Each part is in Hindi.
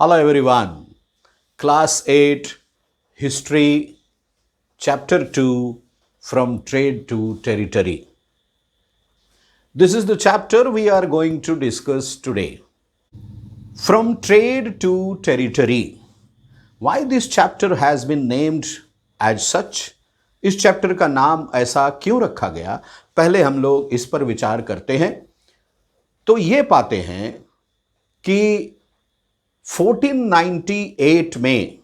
Hello everyone. Class 8 History Chapter 2 From Trade to Territory. This is the chapter we are going to discuss today. From Trade to Territory. Why this chapter has been named as such? इस चैप्टर का नाम ऐसा क्यों रखा गया? पहले हम लोग इस पर विचार करते हैं तो ये पाते हैं कि 1498 में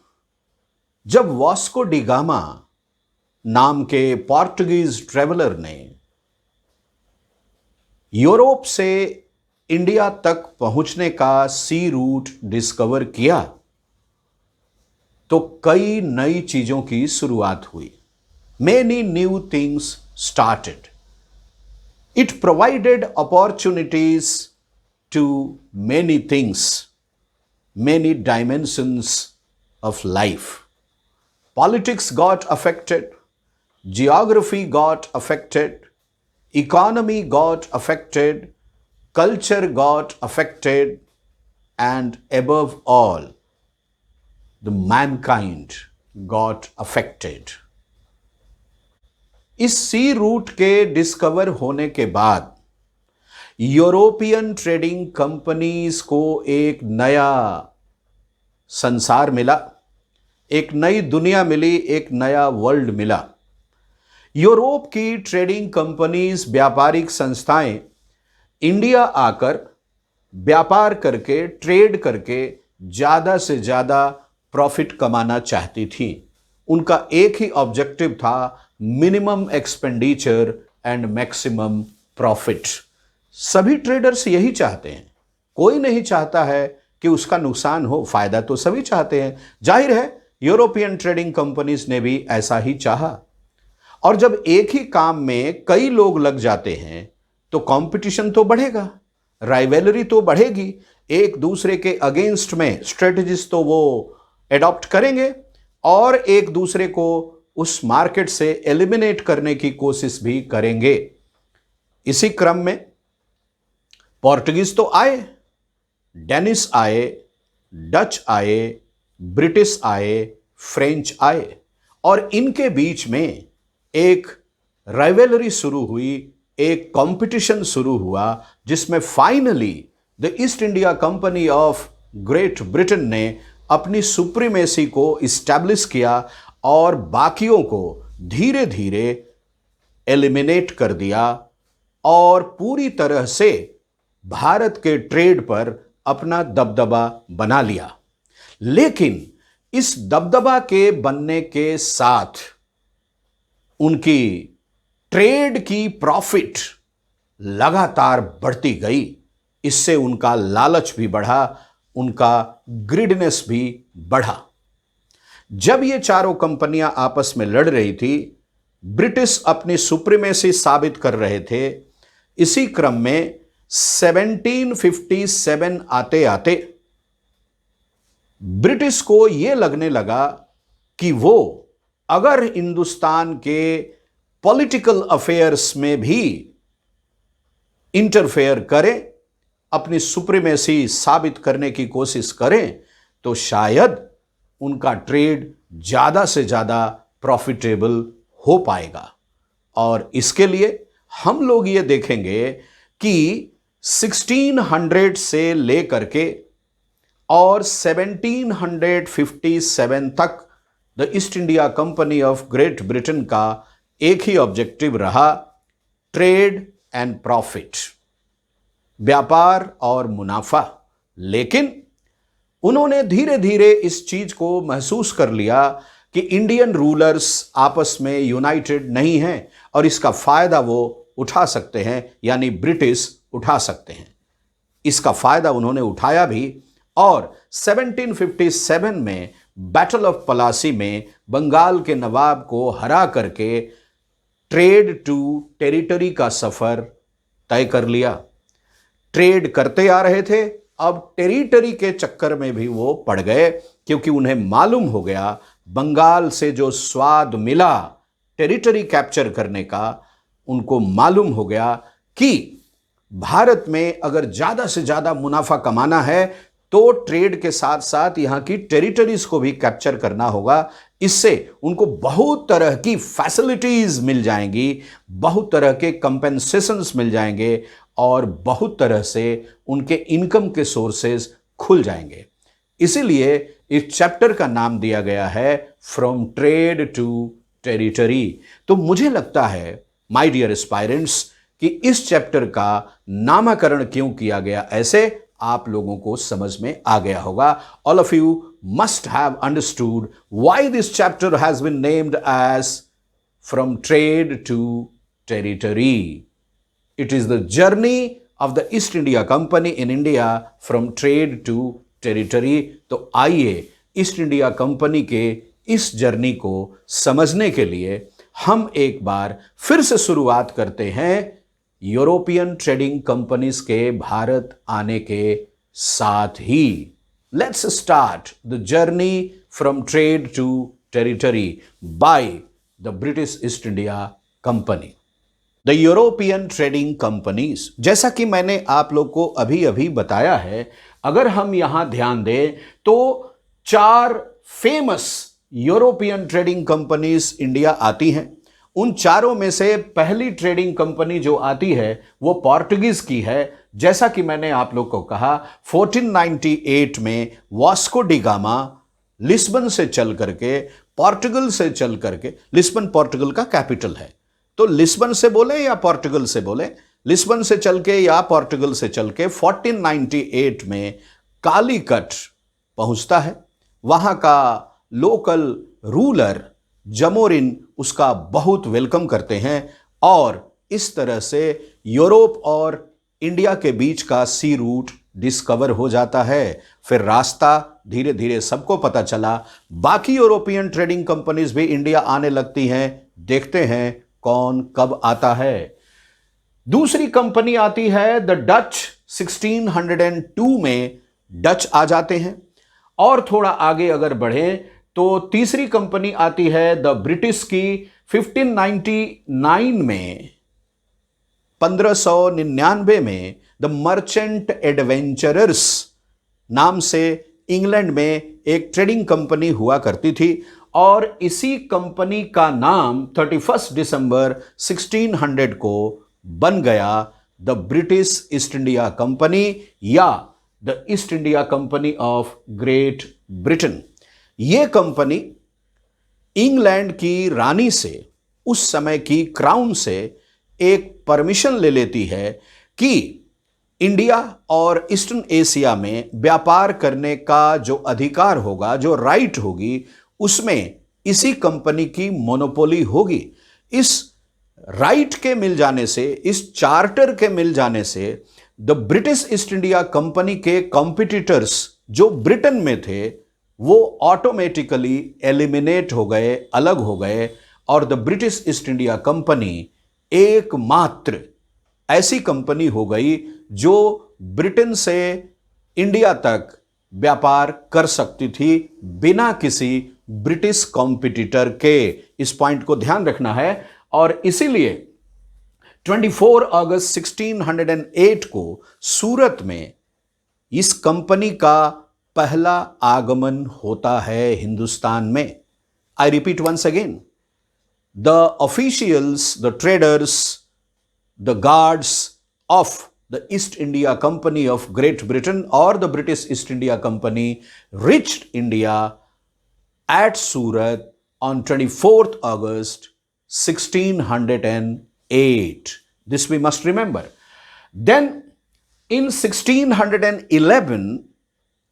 जब वास्को डी गामा नाम के पोर्टुगीज ट्रेवलर ने यूरोप से इंडिया तक पहुंचने का सी रूट डिस्कवर किया तो कई नई चीजों की शुरुआत हुई. Many new things started. It provided opportunities to many things, many dimensions of life. Politics got affected, geography got affected, economy got affected, culture got affected, and above all, the mankind got affected. इस सी रूट के डिस्कवर होने के बाद यूरोपियन ट्रेडिंग कंपनीज को एक नया संसार मिला, एक नई दुनिया मिली, एक नया वर्ल्ड मिला. यूरोप की ट्रेडिंग कंपनीज, व्यापारिक संस्थाएं इंडिया आकर व्यापार करके, ट्रेड करके ज़्यादा से ज़्यादा प्रॉफिट कमाना चाहती थी. उनका एक ही ऑब्जेक्टिव था, minimum expenditure and maximum profit. सभी ट्रेडर्स यही चाहते हैं. कोई नहीं चाहता है कि उसका नुकसान हो, फायदा तो सभी चाहते हैं. जाहिर है यूरोपियन ट्रेडिंग कंपनीज ने भी ऐसा ही चाहा. और जब एक ही काम में कई लोग लग जाते हैं तो कंपटीशन तो बढ़ेगा, राइवलरी तो बढ़ेगी. एक दूसरे के अगेंस्ट में स्ट्रेटजीज तो वो एडॉप्ट करेंगे और एक दूसरे को उस मार्केट से एलिमिनेट करने की कोशिश भी करेंगे. इसी क्रम में पोर्टुगीज तो आए, डेनिश आए, डच आए, ब्रिटिश आए, फ्रेंच आए और इनके बीच में एक राइवलरी शुरू हुई, एक कंपटीशन शुरू हुआ जिसमें finally the East India Company of Great Britain ने अपनी सुप्रीमेसी को इस्टेब्लिश किया और बाकियों को धीरे धीरे एलिमिनेट कर दिया और पूरी तरह से भारत के ट्रेड पर अपना दबदबा बना लिया. लेकिन इस दबदबा के बनने के साथ उनकी ट्रेड की प्रॉफिट लगातार बढ़ती गई. इससे उनका लालच भी बढ़ा, उनका ग्रिडनेस भी बढ़ा. जब ये चारों कंपनियां आपस में लड़ रही थी, ब्रिटिश अपनी सुप्रीमेसी साबित कर रहे थे. इसी क्रम में 1757 आते आते ब्रिटिश को यह लगने लगा कि वो अगर हिंदुस्तान के पॉलिटिकल अफेयर्स में भी इंटरफेयर करें, अपनी सुप्रीमेसी साबित करने की कोशिश करें तो शायद उनका ट्रेड ज़्यादा से ज़्यादा प्रॉफिटेबल हो पाएगा. और इसके लिए हम लोग ये देखेंगे कि 1600 से लेकर के और 1757 तक the East India Company of Great Britain का एक ही ऑब्जेक्टिव रहा, ट्रेड एंड प्रॉफिट, व्यापार और मुनाफा. लेकिन उन्होंने धीरे धीरे इस चीज को महसूस कर लिया कि इंडियन रूलर्स आपस में यूनाइटेड नहीं हैं और इसका फायदा वो उठा सकते हैं, यानी ब्रिटिश उठा सकते हैं. इसका फायदा उन्होंने उठाया भी और 1757 में बैटल ऑफ पलासी में बंगाल के नवाब को हरा करके ट्रेड टू टेरिटरी का सफर तय कर लिया. ट्रेड करते आ रहे थे, अब टेरिटरी के चक्कर में भी वो पड़ गए क्योंकि उन्हें मालूम हो गया बंगाल से जो स्वाद मिला टेरिटरी कैप्चर करने का, उनको मालूम हो गया कि भारत में अगर ज़्यादा से ज़्यादा मुनाफा कमाना है तो ट्रेड के साथ साथ यहां की टेरिटरीज को भी कैप्चर करना होगा। इससे उनको बहुत तरह की फैसिलिटीज मिल जाएंगी, बहुत तरह के कंपेंसेशंस मिल जाएंगे और बहुत तरह से उनके इनकम के सोर्सेज खुल जाएंगे। इसीलिए इस चैप्टर का नाम दिया गया है फ्रॉम ट्रेड टू टेरिटरी। तो मुझे लगता है माय डियर एस्पायरेंट्स कि इस चैप्टर का नामकरण क्यों किया गया ऐसे आप लोगों को समझ में आ गया होगा। All of you must have understood why this chapter has been named as From Trade to Territory. It is the journey of the East India Company in India from trade to territory. तो आइए ईस्ट इंडिया कंपनी के इस जर्नी को समझने के लिए हम एक बार फिर से शुरुआत करते हैं यूरोपियन ट्रेडिंग कंपनीज के भारत आने के साथ ही। Let's start the journey from trade to territory by the British East India Company. The European trading companies, जैसा कि मैंने आप लोग को अभी अभी बताया है, अगर हम यहां ध्यान दें तो 4 famous European trading companies India आती हैं। उन चारों में से पहली ट्रेडिंग कंपनी जो आती है वो पोर्टुगीज की है। जैसा कि मैंने आप लोग को कहा 1498 में वास्को डी गामा लिस्बन से चल करके पोर्टुगल से चल करके, लिस्बन पोर्टुगल का कैपिटल है, तो लिस्बन से बोले या पोर्टुगल से बोले, लिस्बन से चल के या पोर्टुगल से चल के 1498 में कालीकट पहुंचता है। वहां का लोकल रूलर जमोरिन उसका बहुत वेलकम करते हैं और इस तरह से यूरोप और इंडिया के बीच का सी रूट डिस्कवर हो जाता है। फिर रास्ता धीरे धीरे सबको पता चला, बाकी यूरोपियन ट्रेडिंग कंपनीज भी इंडिया आने लगती हैं। देखते हैं कौन कब आता है। दूसरी कंपनी आती है द डच। 1602 में डच आ जाते हैं। और थोड़ा आगे अगर बढ़ें तो तीसरी कंपनी आती है द ब्रिटिश की 1599 में। 1599 में द मर्चेंट एडवेंचरर्स नाम से इंग्लैंड में एक ट्रेडिंग कंपनी हुआ करती थी और इसी कंपनी का नाम 31 दिसंबर 1600 को बन गया the British East India Company या the East India Company of Great Britain. यह कंपनी इंग्लैंड की रानी से, उस समय की क्राउन से एक परमिशन ले लेती है कि इंडिया और ईस्टर्न एशिया में व्यापार करने का जो अधिकार होगा, जो राइट होगी, उसमें इसी कंपनी की मोनोपोली होगी। इस राइट के मिल जाने से, इस चार्टर के मिल जाने से the British East India Company के कॉम्पिटिटर्स जो ब्रिटेन में थे वो ऑटोमेटिकली एलिमिनेट हो गए, अलग हो गए और the British East India company एकमात्र ऐसी कंपनी हो गई जो ब्रिटेन से इंडिया तक व्यापार कर सकती थी बिना किसी ब्रिटिश कॉम्पिटिटर के। इस पॉइंट को ध्यान रखना है और इसीलिए 24 अगस्त 1608 को सूरत में इस कंपनी का पहला आगमन होता है हिंदुस्तान में। I repeat once again, the officials, the traders, the guards of the East India Company of Great Britain or the British East India Company reached India at Surat on 24th August 1608. This we must remember. Then in 1611,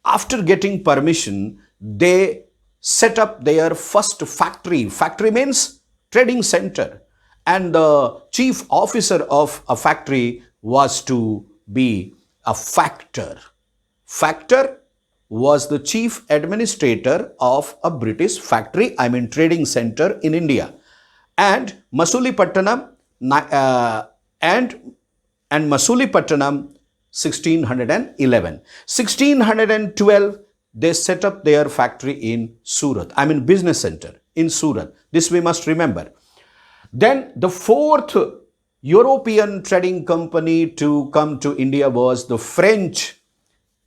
after getting permission, they set up their first factory. Factory means trading center. And the chief officer of a factory was to be a factor. Factor was the chief administrator of a British factory, I mean trading center in India. And Masulipatanam and Masulipatanam 1611. 1612 they set up their factory in Surat, I mean business center in Surat. This we must remember. Then the fourth European trading company to come to India was the French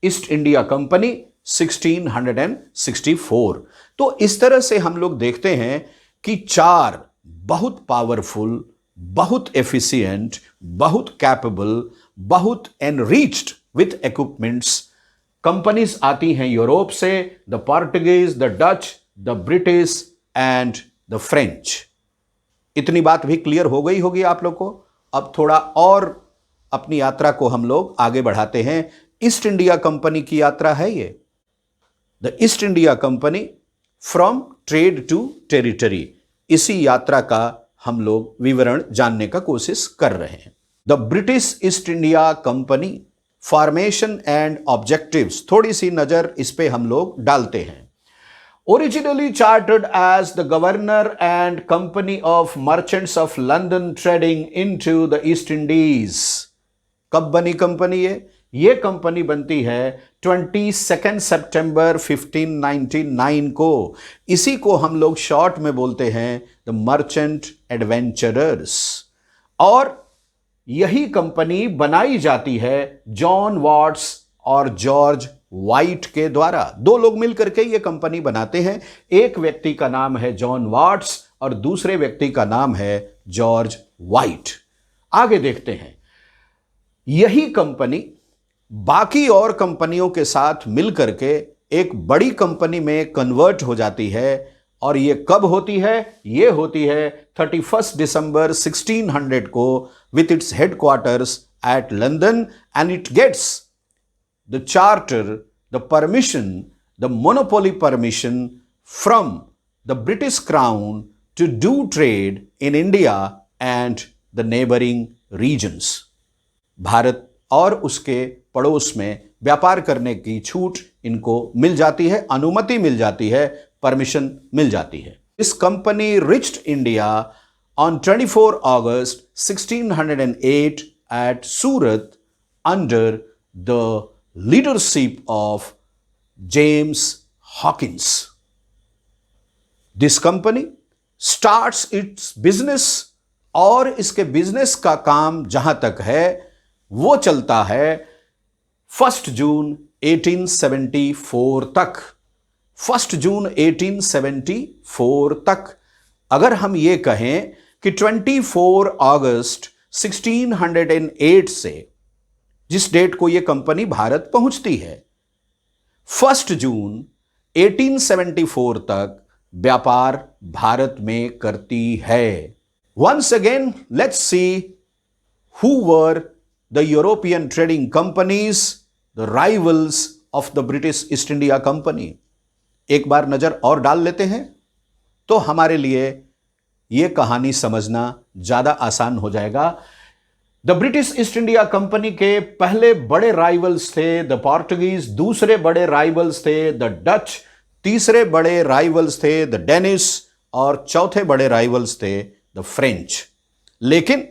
east India company 1664। तो इस तरह से हम लोग देखते हैं कि चार बहुत पावरफुल, बहुत एफिशिएंट, बहुत कैपेबल, बहुत एनरिच्ड विथ इक्विपमेंट्स कंपनीज आती हैं यूरोप से, the Portuguese, the Dutch, the British and the French. इतनी बात भी क्लियर हो गई होगी आप लोग को। अब थोड़ा और अपनी यात्रा को हम लोग आगे बढ़ाते हैं। ईस्ट इंडिया कंपनी की यात्रा है ये, the East India Company from trade to territory. इसी यात्रा का हम लोग विवरण जानने का कोशिश कर रहे हैं। The British East India Company formation and objectives, थोड़ी सी नजर इस पे हम लोग डालते हैं। Originally chartered as the Governor and Company of Merchants of London trading into the East Indies. कब बनी कंपनी ये कंपनी बनती है 22 सितंबर 1599 को। इसी को हम लोग शॉर्ट में बोलते हैं द मर्चेंट एडवेंचरर्स। और यही कंपनी बनाई जाती है जॉन वॉट्स और जॉर्ज वाइट के द्वारा। दो लोग मिलकर के ये कंपनी बनाते हैं। एक व्यक्ति का नाम है जॉन वॉट्स और दूसरे व्यक्ति का नाम है जॉर्ज वाइट। आगे देखते हैं। यही कंपनी बाकी और कंपनियों के साथ मिलकर के एक बड़ी कंपनी में कन्वर्ट हो जाती है। और ये कब होती है? ये होती है 31 दिसंबर 1600 को with its headquarters at London, and it gets the charter, the permission, the monopoly permission from the British Crown to do trade in India and the neighboring regions. Bharat और उसके पड़ोस में व्यापार करने की छूट इनको मिल जाती है, अनुमति मिल जाती है, परमिशन मिल जाती है। इस company reached India on 24 August 1608 at Surat under the leadership of James Hawkins. This company starts its business और इसके बिजनेस का काम जहां तक है वो चलता है 1 जून 1874 तक। 1 जून 1874 तक। अगर हम ये कहें कि 24 अगस्त 1608 से जिस डेट को यह कंपनी भारत पहुंचती है, 1 जून 1874 तक व्यापार भारत में करती है। Once again let's see who were the European trading companies, the rivals of the British East India Company. एक बार नजर और डाल लेते हैं तो हमारे लिए यह कहानी समझना ज्यादा आसान हो जाएगा। The British East India Company के पहले बड़े राइवल्स थे द पोर्टुगीज, दूसरे बड़े राइवल्स थे द डच, तीसरे बड़े राइवल्स थे द डेनिश और चौथे बड़े राइवल्स थे द फ्रेंच। लेकिन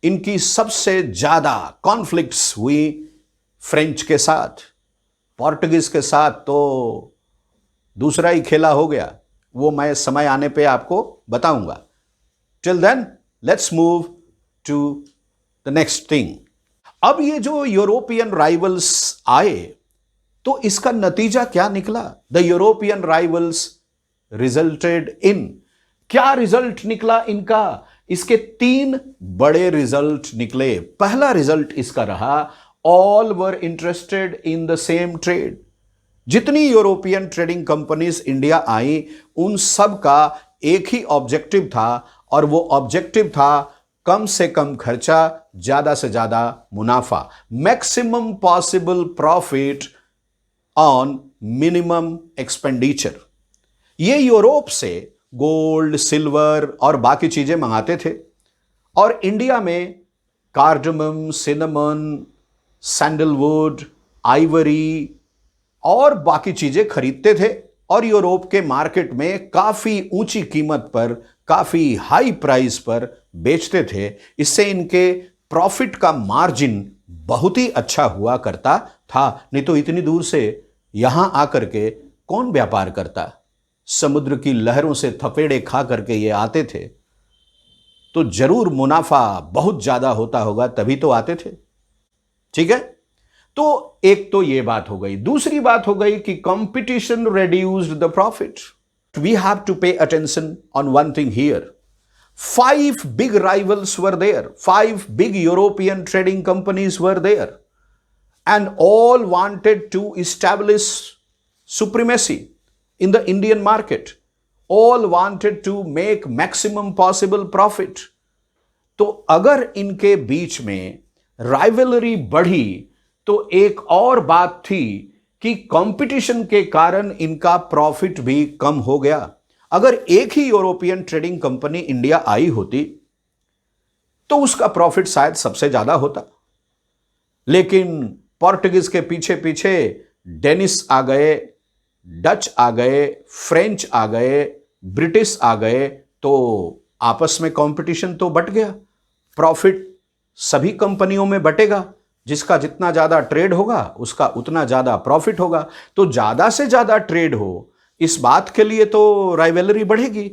इनकी सबसे ज्यादा कॉन्फ्लिक्ट्स हुई फ्रेंच के साथ। पोर्टुगीज के साथ तो दूसरा ही खेला हो गया, वो मैं समय आने पे आपको बताऊंगा। Till then let's move to the next thing. अब ये जो यूरोपियन राइवल्स आए तो इसका नतीजा क्या निकला? The European rivals resulted in, क्या रिजल्ट निकला इनका? इसके 3 बड़े रिजल्ट निकले। पहला रिजल्ट इसका रहा all were interested in the same trade. जितनी यूरोपियन ट्रेडिंग कंपनीज इंडिया आई उन सब का एक ही ऑब्जेक्टिव था और वो ऑब्जेक्टिव था कम से कम खर्चा, ज्यादा से ज्यादा मुनाफा, maximum possible profit on minimum expenditure. ये यूरोप से गोल्ड, सिल्वर और बाकी चीजें मंगाते थे और इंडिया में कार्डमम, सिनेमन, सैंडलवुड, आइवरी और बाकी चीजें खरीदते थे और यूरोप के मार्केट में काफी ऊंची कीमत पर, काफी हाई प्राइस पर बेचते थे। इससे इनके प्रॉफिट का मार्जिन बहुत ही अच्छा हुआ करता था। नहीं तो इतनी दूर से यहां आकर के कौन व्यापार करता? समुद्र की लहरों से थपेड़े खा करके ये आते थे तो जरूर मुनाफा बहुत ज्यादा होता होगा, तभी तो आते थे। ठीक है, तो एक तो ये बात हो गई। दूसरी बात हो गई कि competition reduced the profit. We have to pay attention on one thing here. 5 big rivals were there. 5 big European trading companies were there. And all wanted to establish supremacy in the Indian market. All wanted to make maximum possible profit. तो अगर इनके बीच में राइवलरी बढ़ी तो एक और बात थी कि कंपटीशन के कारण इनका प्रॉफिट भी कम हो गया। अगर एक ही यूरोपियन ट्रेडिंग कंपनी इंडिया आई होती तो उसका प्रॉफिट शायद सबसे ज्यादा होता, लेकिन पोर्टुगीज के पीछे पीछे डेनिश आ गए, डच आ गए, फ्रेंच आ गए, ब्रिटिश आ गए, तो आपस में कंपटीशन तो बट गया। प्रॉफिट सभी कंपनियों में बटेगा, जिसका जितना ज्यादा ट्रेड होगा उसका उतना ज्यादा प्रॉफिट होगा। तो ज्यादा से ज्यादा ट्रेड हो इस बात के लिए तो राइवलरी बढ़ेगी,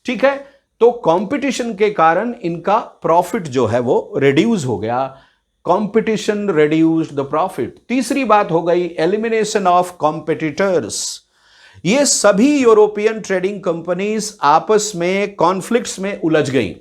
ठीक है। तो कंपटीशन के कारण इनका प्रॉफिट जो है वो रिड्यूस हो गया। Competition reduced the profit. तीसरी बात हो गई एलिमिनेशन ऑफ कॉम्पिटिटर्स। ये सभी यूरोपियन ट्रेडिंग कंपनीज आपस में कॉन्फ्लिक्ट्स में उलझ गई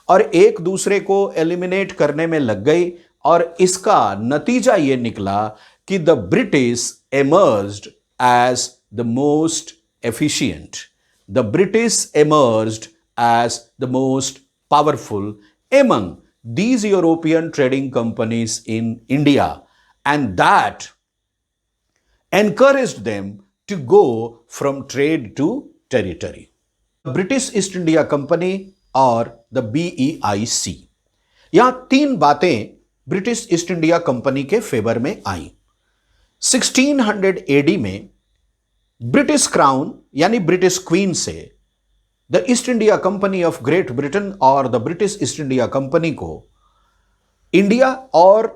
और एक दूसरे को एलिमिनेट करने में लग गई, और इसका नतीजा यह निकला कि the British emerged as the most efficient. The British emerged as the most powerful among these European trading companies in India, and that encouraged them to go from trade to territory. The British East India Company और द BEIC, यहां 3 बातें ब्रिटिश ईस्ट इंडिया कंपनी के फेवर में आई। 1600 AD में ब्रिटिश क्राउन यानी ब्रिटिश क्वीन से the East India Company of Great Britain और the British East India Company को इंडिया और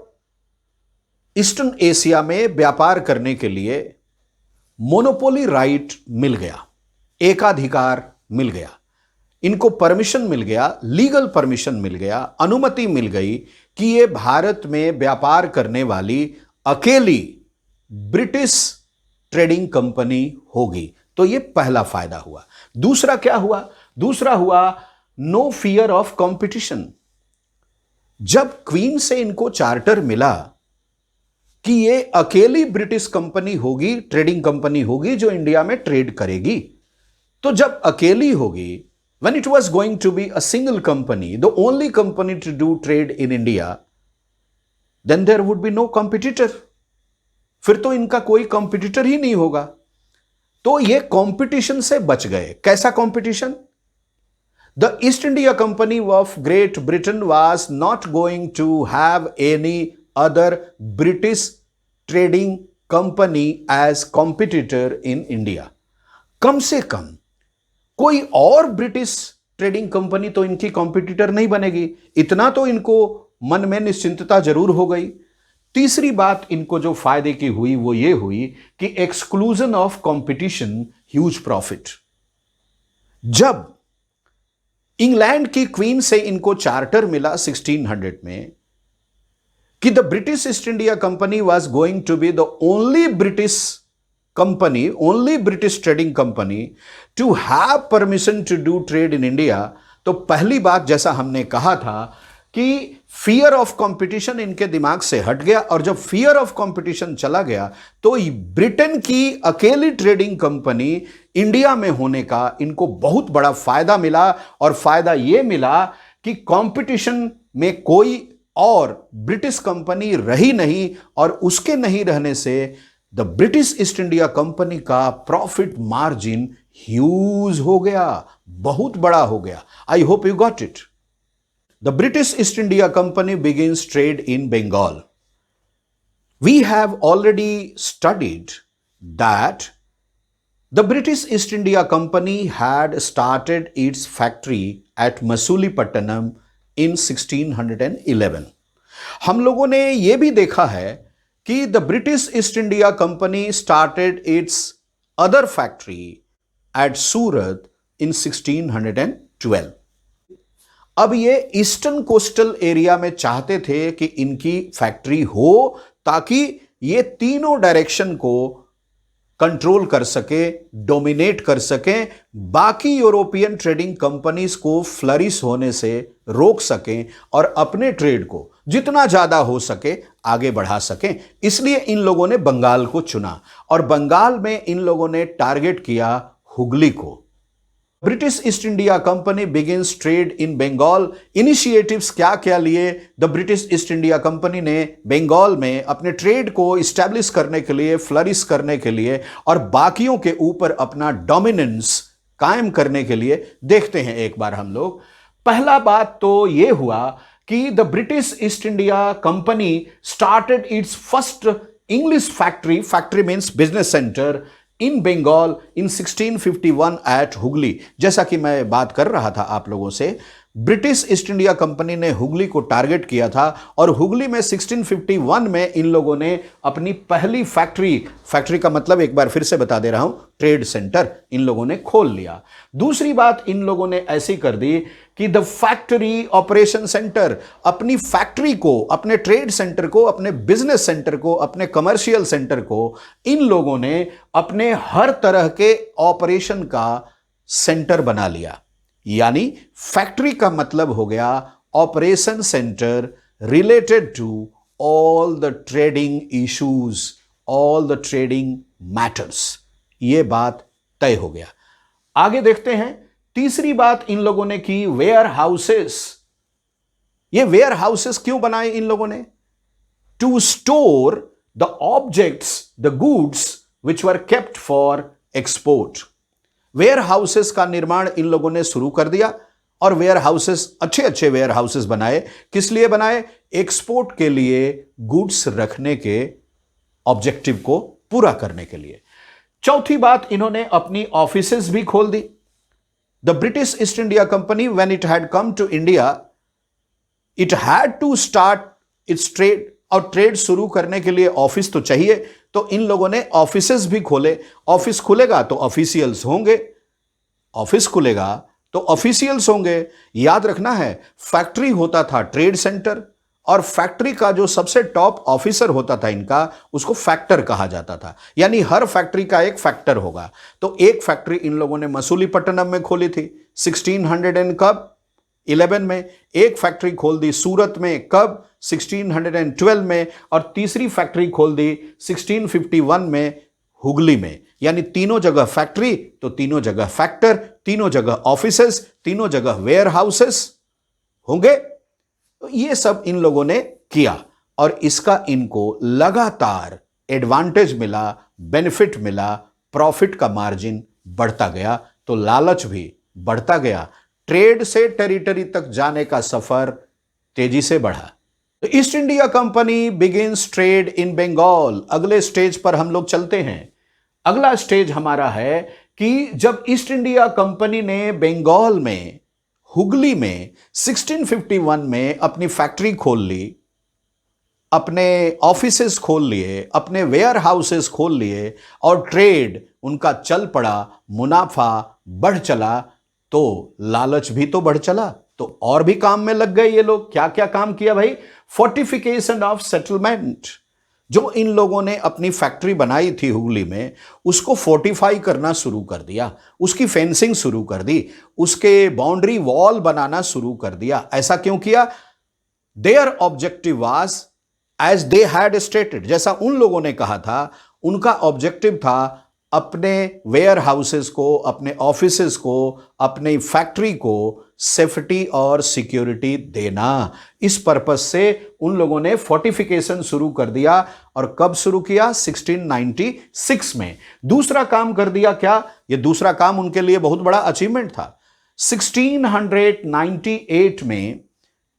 ईस्टर्न एशिया में व्यापार करने के लिए मोनोपोली राइट मिल गया, एकाधिकार मिल गया, इनको परमिशन मिल गया, लीगल परमिशन मिल गया, अनुमति मिल गई कि ये भारत में व्यापार करने वाली अकेली ब्रिटिश ट्रेडिंग कंपनी होगी। तो ये पहला फायदा हुआ। दूसरा क्या हुआ? दूसरा हुआ नो फियर ऑफ कंपटीशन। जब क्वीन से इनको चार्टर मिला कि ये अकेली ब्रिटिश कंपनी होगी, ट्रेडिंग कंपनी होगी जो इंडिया में ट्रेड करेगी, तो जब अकेली होगी, when it was going to be a single company, the only company to do trade in India, then there would be no competitor. फिर तो इनका कोई कंपटीटर ही नहीं होगा। तो ये कंपटीशन से बच गए। कैसा competition? The East India Company of Great Britain was not going to have any other British trading company as competitor in India. कम से कम कोई और ब्रिटिश ट्रेडिंग कंपनी तो इनकी कॉम्पिटिटर नहीं बनेगी, इतना तो इनको मन में निश्चिंतता जरूर हो गई। तीसरी बात इनको जो फायदे की हुई वो ये हुई कि exclusion of competition, huge profit. जब इंग्लैंड की क्वीन से इनको चार्टर मिला 1600 में कि the British East India Company was going to be the only British company, only British trading company to have permission to do trade in India, तो पहली बात जैसा हमने कहा था कि फियर ऑफ कंपटीशन इनके दिमाग से हट गया, और जब फियर ऑफ कंपटीशन चला गया तो ब्रिटेन की अकेली ट्रेडिंग कंपनी इंडिया में होने का इनको बहुत बड़ा फायदा मिला। और फायदा यह मिला कि कंपटीशन में कोई और ब्रिटिश कंपनी रही नहीं, और उसके नहीं रहने से the British East India Company का प्रॉफिट मार्जिन ह्यूज हो गया, बहुत बड़ा हो गया। I hope you got it. The British East India Company begins trade in Bengal. We have already studied that the British East India Company had started its factory at Masulipatnam in 1611। हम लोगों ने यह भी देखा है कि the British East India Company started its other factory at सूरत इन 1612। अब ये ईस्टर्न कोस्टल एरिया में चाहते थे कि इनकी फैक्ट्री हो ताकि ये तीनों डायरेक्शन को कंट्रोल कर सके, डोमिनेट कर सके, बाकी यूरोपियन ट्रेडिंग कंपनीज को फ्लरिश होने से रोक सकें और अपने ट्रेड को जितना ज्यादा हो सके आगे बढ़ा सकें। इसलिए इन लोगों ने बंगाल को चुना और बंगाल में इन लोगों ने टारगेट किया हुगली को। British East India Company begins trade in Bengal. Initiatives क्या क्या लिए the British East India Company ने बंगाल में अपने ट्रेड को इस्टेब्लिश करने के लिए, फ्लरिश करने के लिए और बाकियों के ऊपर अपना डोमिनेंस कायम करने के लिए, देखते हैं एक बार हम लोग। पहला बात तो यह हुआ कि the British East India Company started its first English factory, factory means business centre, in Bengal in 1651 at Hooghly. जैसा कि मैं बात कर रहा था आप लोगों से, ब्रिटिश ईस्ट इंडिया कंपनी ने हुगली को टारगेट किया था और हुगली में 1651 में इन लोगों ने अपनी पहली फैक्ट्री का मतलब एक बार फिर से बता दे रहा हूं, ट्रेड सेंटर इन लोगों ने खोल लिया। दूसरी बात इन लोगों ने ऐसी कर दी कि द फैक्ट्री ऑपरेशन सेंटर, अपनी फैक्ट्री को, अपने ट्रेड सेंटर को, अपने बिजनेस सेंटर को, अपने कमर्शियल सेंटर को इन लोगों ने अपने हर तरह के ऑपरेशन का सेंटर बना लिया। यानी फैक्ट्री का मतलब हो गया operation centre related to all the trading issues, all the trading matters. यह बात तय हो गया। आगे देखते हैं, तीसरी बात इन लोगों ने की वेयर हाउसेस। ये वेयर हाउसेस क्यों बनाए इन लोगों ने? To store the objects, the goods which were kept for export. Warehouses का निर्माण इन लोगों ने शुरू कर दिया और वेयर हाउसेस, अच्छे अच्छे वेयर हाउसेस बनाए। किस लिए बनाए? एक्सपोर्ट के लिए, गुड्स रखने के ऑब्जेक्टिव को पूरा करने के लिए। चौथी बात, इन्होंने अपनी ऑफिसेस भी खोल दी। The British East India Company when it had come to India, it had to start its trade. और ट्रेड शुरू करने के लिए ऑफिस तो चाहिए, तो इन लोगों ने ऑफिसेस भी खोले। ऑफिस खुलेगा तो ऑफिशियल्स होंगे, ऑफिस खुलेगा तो ऑफिशियल्स होंगे। याद रखना है, फैक्ट्री होता था ट्रेड सेंटर और फैक्ट्री का जो सबसे टॉप ऑफिसर होता था इनका, उसको फैक्टर कहा जाता था। यानी हर फैक्ट्री का एक फैक्टर होगा। तो एक फैक्ट्री इन लोगों ने मसूलीपट्टनम में खोली थी 1611 में। एक फैक्ट्री खोल दी सूरत में, कब? 1612 में। और तीसरी फैक्ट्री खोल दी 1651 में हुगली में। यानी तीनों जगह फैक्ट्री तो तीनों जगह फैक्टर, तीनों जगह ऑफिसेस, तीनों जगह वेयर हाउसेस होंगे। तो ये सब इन लोगों ने किया और इसका इनको लगातार एडवांटेज मिला, बेनिफिट मिला, प्रॉफिट का मार्जिन बढ़ता गया, तो लालच भी बढ़ता गया। ट्रेड से टेरिटरी तक जाने का सफर तेजी से बढ़ा। तो East India Company begins trade in Bengal. अगले स्टेज पर हम लोग चलते हैं। अगला स्टेज हमारा है कि जब ईस्ट इंडिया कंपनी ने बंगाल में, हुगली में 1651 में अपनी फैक्ट्री खोल ली, अपने ऑफिसेस खोल लिए, अपने वेयर हाउसेस खोल लिए और ट्रेड उनका चल पड़ा, मुनाफा बढ़ चला, तो लालच भी तो बढ़ चला। तो और भी काम में लग गए ये लोग। क्या क्या काम किया भाई? Fortification of settlement. जो इन लोगों ने अपनी फैक्ट्री बनाई थी हुगली में, उसको फोर्टिफाई करना शुरू कर दिया, उसकी फेंसिंग शुरू कर दी, उसके बाउंड्री वॉल बनाना शुरू कर दिया। ऐसा क्यों किया? Their objective was as they had stated, जैसा उन लोगों ने कहा था, उनका ऑब्जेक्टिव था अपने वेयर हाउसेस को, अपने ऑफिसेस को, अपनी फैक्ट्री को सेफ्टी और सिक्योरिटी देना। इस पर्पस से उन लोगों ने फोर्टिफिकेशन शुरू कर दिया। और कब शुरू किया? 1696 में। दूसरा काम कर दिया क्या? ये दूसरा काम उनके लिए बहुत बड़ा अचीवमेंट था। 1698 में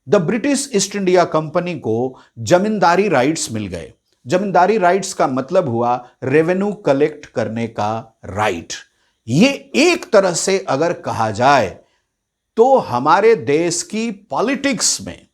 the British East India Company को जमींदारी राइट्स मिल गए। जमींदारी राइट्स का मतलब हुआ रेवेन्यू कलेक्ट करने का राइट। ये एक तरह से अगर कहा जाए तो हमारे देश की पॉलिटिक्स में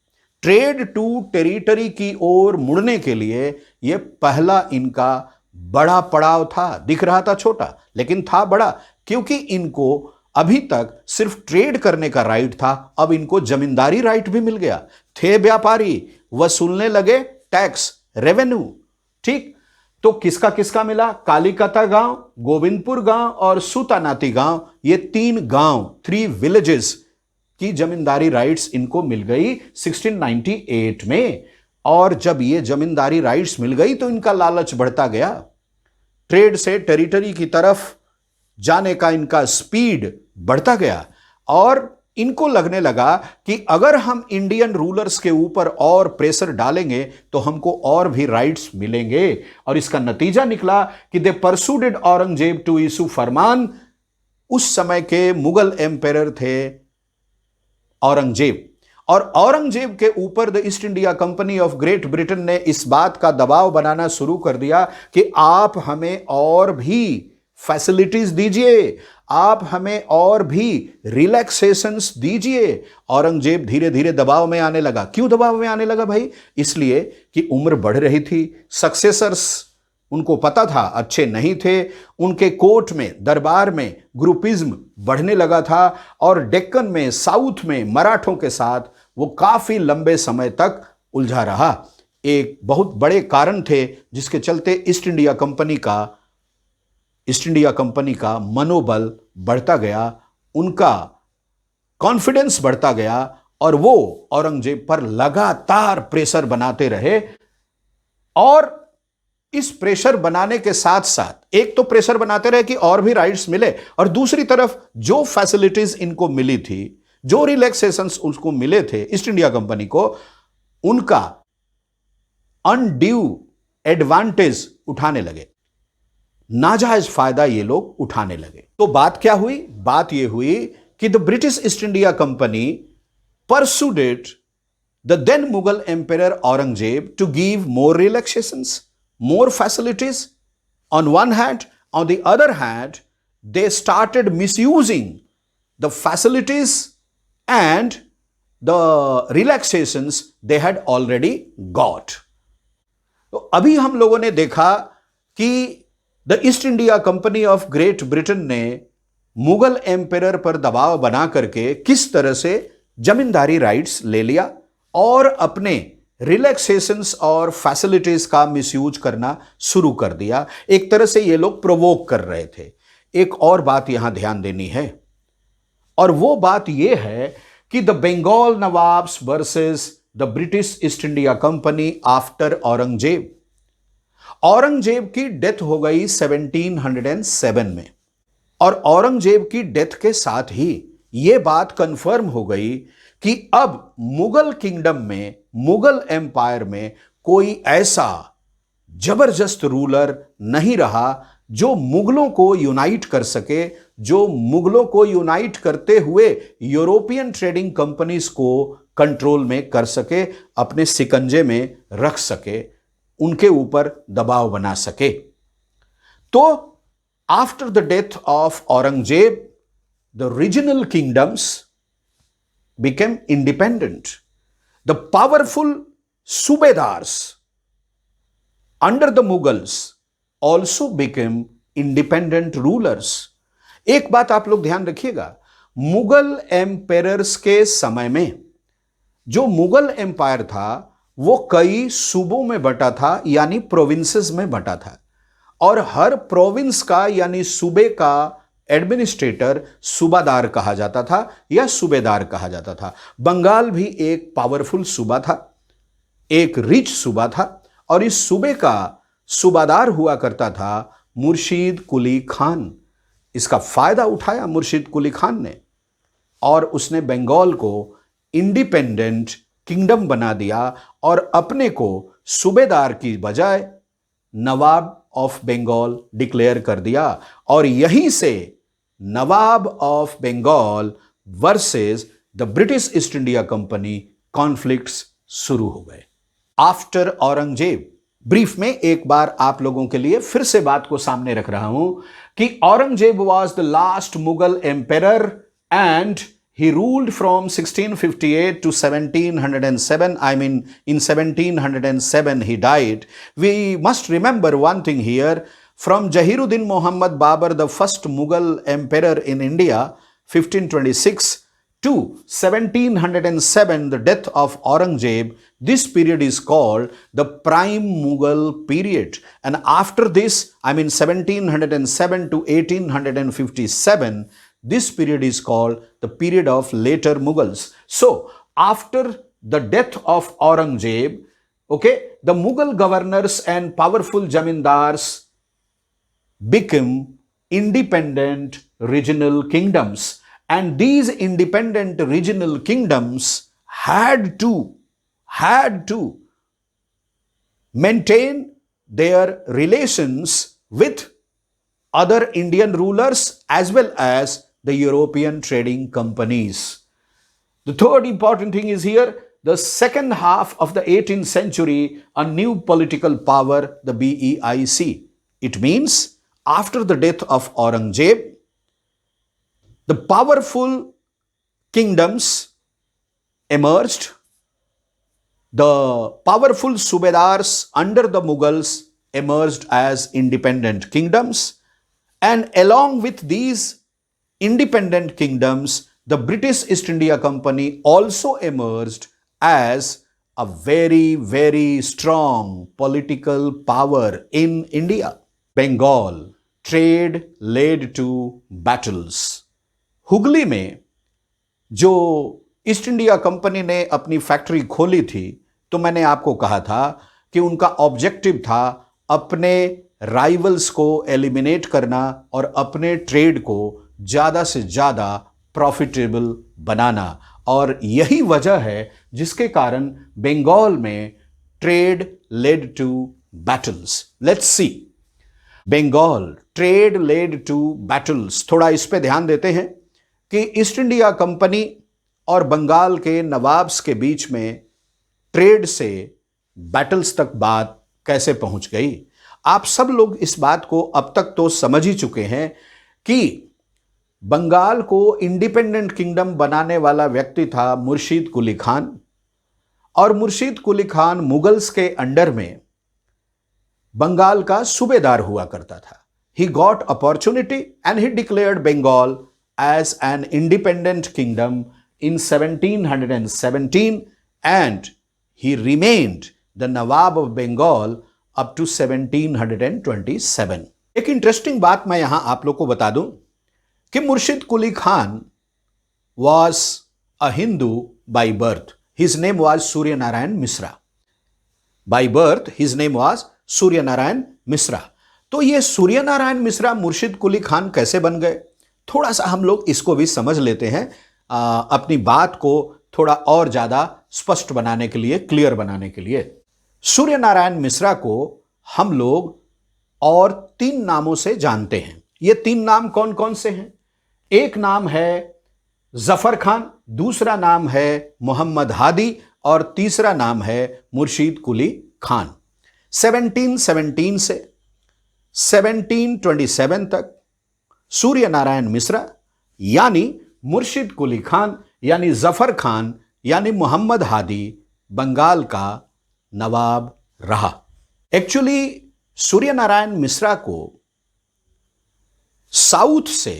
ट्रेड टू टेरिटरी की ओर मुड़ने के लिए यह पहला इनका बड़ा पड़ाव था। दिख रहा था छोटा, लेकिन था बड़ा, क्योंकि इनको अभी तक सिर्फ ट्रेड करने का राइट था, अब इनको जमींदारी राइट भी मिल गया। थे व्यापारी, वसूलने लगे टैक्स, रेवेन्यू। ठीक, तो किसका किसका मिला? कालिकता गांव, गोविंदपुर गांव और सूतानाती गांव, ये 3 गांव, 3 विलेजेस की जमींदारी राइट्स इनको मिल गई 1698 में। और जब ये जमींदारी राइट्स मिल गई तो इनका लालच बढ़ता गया, ट्रेड से टेरिटरी की तरफ जाने का इनका स्पीड बढ़ता गया और इनको लगने लगा कि अगर हम इंडियन रूलर्स के ऊपर और प्रेशर डालेंगे तो हमको और भी राइट्स मिलेंगे। और इसका नतीजा निकला कि दे परसुडेड औरंगजेब टू इशू फरमान। उस समय के मुगल एम्पायर थे औरंगजेब, और औरंगजेब के ऊपर the East India Company of Great Britain ने इस बात का दबाव बनाना शुरू कर दिया कि आप हमें और भी फैसिलिटीज दीजिए, आप हमें और भी रिलैक्सेशंस दीजिए। औरंगजेब धीरे धीरे दबाव में आने लगा। क्यों दबाव में आने लगा भाई? इसलिए कि उम्र बढ़ रही थी, सक्सेसर्स उनको पता था अच्छे नहीं थे, उनके कोर्ट में, दरबार में ग्रुपिज्म बढ़ने लगा था और डेक्कन में, साउथ में मराठों के साथ वो काफी लंबे समय तक उलझा रहा। एक बहुत बड़े कारण थे जिसके चलते ईस्ट इंडिया कंपनी का मनोबल बढ़ता गया, उनका कॉन्फिडेंस बढ़ता गया और वो औरंगजेब पर लगातार प्रेशर बनाते रहे। और इस प्रेशर बनाने के साथ साथ एक तो प्रेशर बनाते रहे कि और भी राइट्स मिले, और दूसरी तरफ जो फैसिलिटीज इनको मिली थी, जो रिलैक्सेशंस उसको मिले थे ईस्ट इंडिया कंपनी को, उनका अनड्यू एडवांटेज उठाने लगे, नाजायज फायदा ये लोग उठाने लगे। तो बात क्या हुई? बात ये हुई कि the British East India Company persuaded the then Mughal empire Aurangzeb to give more relaxations, more facilities on one hand. On the other hand, they started misusing the facilities and the relaxations they had already got. तो अभी हम लोगों ने देखा कि the East India Company of Great Britain ने मुगल एम्पायर पर दबाव बना करके किस तरह से जमींदारी राइट्स ले लिया और अपने रिलैक्सेशंस और फैसिलिटीज का मिसयूज करना शुरू कर दिया। एक तरह से ये लोग प्रोवोक कर रहे थे। एक और बात यहां ध्यान देनी है, और वो बात ये है कि the Bengal nawabs versus the British East India Company after Aurangzeb. Aurangzeb की डेथ हो गई 1707 में, और औरंगजेब की डेथ के साथ ही यह बात कंफर्म हो गई कि अब मुगल किंगडम में, मुगल एम्पायर में कोई ऐसा जबरदस्त रूलर नहीं रहा जो मुगलों को यूनाइट कर सके, जो मुगलों को यूनाइट करते हुए यूरोपियन ट्रेडिंग कंपनीज को कंट्रोल में कर सके, अपने सिकंजे में रख सके, उनके ऊपर दबाव बना सके। तो after the death of Aurangzeb, the regional kingdoms became independent. The powerful subedars under the Mughals also became independent rulers. एक बात आप लोग ध्यान रखिएगा, मुगल एम्पायर्स के समय में जो मुगल एम्पायर था वो कई सूबों में बटा था, यानी प्रोविंसेस में बटा था, और हर प्रोविंस का यानी सूबे का एडमिनिस्ट्रेटर सूबादार कहा जाता था या सूबेदार कहा जाता था। बंगाल भी एक पावरफुल सूबा था, एक रिच सूबा था, और इस सूबे का सूबादार हुआ करता था मुर्शीद कुली खान। इसका फायदा उठाया मुर्शीद कुली खान ने, और उसने बंगाल को इंडिपेंडेंट किंगडम बना दिया और अपने को सूबेदार की बजाय नवाब ऑफ बंगाल डिक्लेयर कर दिया। और यहीं से nawab of Bengal versus the British East India Company conflicts शुरू हो गए आफ्टर औरंगजेब। ब्रीफ में एक बार आप लोगों के लिए फिर से बात को सामने रख रहा हूं कि Aurangzeb was the last Mughal empire and he ruled from 1658 to 1707. I mean, in 1707 he died. We must remember one thing here. From Jahiruddin Muhammad Babur, the first Mughal emperor in India, 1526, to 1707, the death of Aurangzeb, this period is called the prime Mughal period. And after this, 1707 to 1857, this period is called the period of later Mughals. So, after the death of Aurangzeb, okay, the Mughal governors and powerful jamindars became independent regional kingdoms. And these independent regional kingdoms had to maintain their relations with other Indian rulers as well as the European trading companies. The third important thing is here, the second half of the 18th century, a new political power, the BEIC. It means after the death of Aurangzeb, the powerful kingdoms emerged. The powerful Subedars under the Mughals emerged as independent kingdoms. And along with these independent kingdoms, the British East India Company also emerged as a very, very strong political power in India. Bengal, trade led to battles. Hooghly में जो ईस्ट इंडिया कंपनी ने अपनी फैक्ट्री खोली थी, तो मैंने आपको कहा था कि उनका ऑब्जेक्टिव था अपने राइवल्स को एलिमिनेट करना और अपने ट्रेड को ज़्यादा से ज़्यादा प्रॉफिटेबल बनाना। और यही वजह है जिसके कारण बंगाल में trade led to battles. Let's see, Bengal trade led to battles. थोड़ा इस पे ध्यान देते हैं कि ईस्ट इंडिया कंपनी और बंगाल के नवाब्स के बीच में ट्रेड से बैटल्स तक बात कैसे पहुंच गई। आप सब लोग इस बात को अब तक तो समझ ही चुके हैं कि बंगाल को इंडिपेंडेंट किंगडम बनाने वाला व्यक्ति था मुर्शीद कुली खान, और मुर्शीद कुली खान मुगल्स के अंडर में बंगाल का सूबेदार हुआ करता था। He got opportunity and he declared Bengal as an independent kingdom in 1717, and he remained the Nawab of Bengal up to 1727. एक इंटरेस्टिंग बात मैं यहां आप लोग को बता दूं कि मुर्शिद Quli Khan was a Hindu by birth. His name was Surya Narayan Misra. By birth, his name was Surya Narayan Misra. तो ये सूर्य नारायण मिश्रा मुर्शिद कुली खान कैसे बन गए, थोड़ा सा हम लोग इसको भी समझ लेते हैं, अपनी बात को थोड़ा और ज़्यादा स्पष्ट बनाने के लिए, क्लियर बनाने के लिए। सूर्य नारायण मिश्रा को हम लोग और 3 नामों से जानते हैं। ये 3 नाम कौन कौन से हैं? एक नाम है जफर खान, दूसरा नाम है मोहम्मद हादी और तीसरा नाम है मुर्शीद कुली खान। 1717 से 1727 तक सूर्य नारायण मिश्रा यानी मुर्शिद कुली खान यानी जफर खान यानी मोहम्मद हादी बंगाल का नवाब रहा। एक्चुअली सूर्य नारायण मिश्रा को साउथ से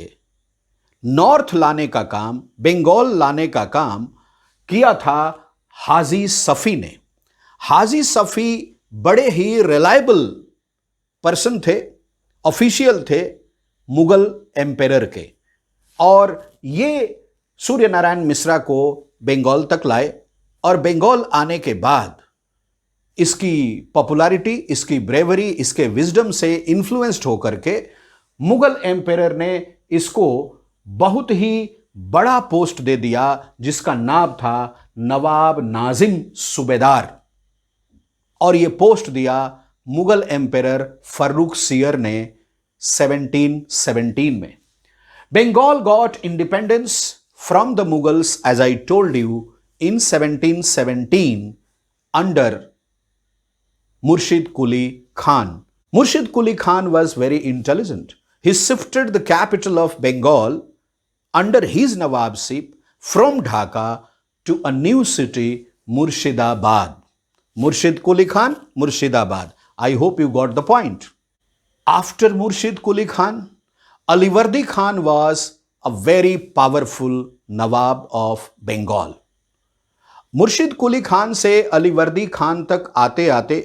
नॉर्थ लाने का काम, बंगाल लाने का काम किया था हाजी सफी ने। हाजी सफी बड़े ही रिलायबल पर्सन थे, ऑफिशियल थे मुगल एम्पेरर के, और ये सूर्य नारायण मिश्रा को बंगाल तक लाए। और बंगाल आने के बाद इसकी पॉपुलैरिटी, इसकी ब्रेवरी, इसके विजडम से इन्फ्लुएंस्ड होकर के मुगल एम्पेरर ने इसको बहुत ही बड़ा पोस्ट दे दिया जिसका नाम था नवाब नाजिम सूबेदार, और ये पोस्ट दिया मुगल एम्पेरर फर्रुख सियर ने 1717 में। Bengal got independence from the Mughals as I told you in 1717 under Murshid Quli Khan. Murshid Quli Khan was very intelligent. He shifted the capital of Bengal under his Nawabship from Dhaka to a new city, Murshidabad. Murshid Quli Khan, Murshidabad. I hope you got the point. After Murshid Quli Khan, Alivardi Khan was a very powerful nawab of Bengal. Murshid Quli Khan से अलीवर्दी खान तक आते आते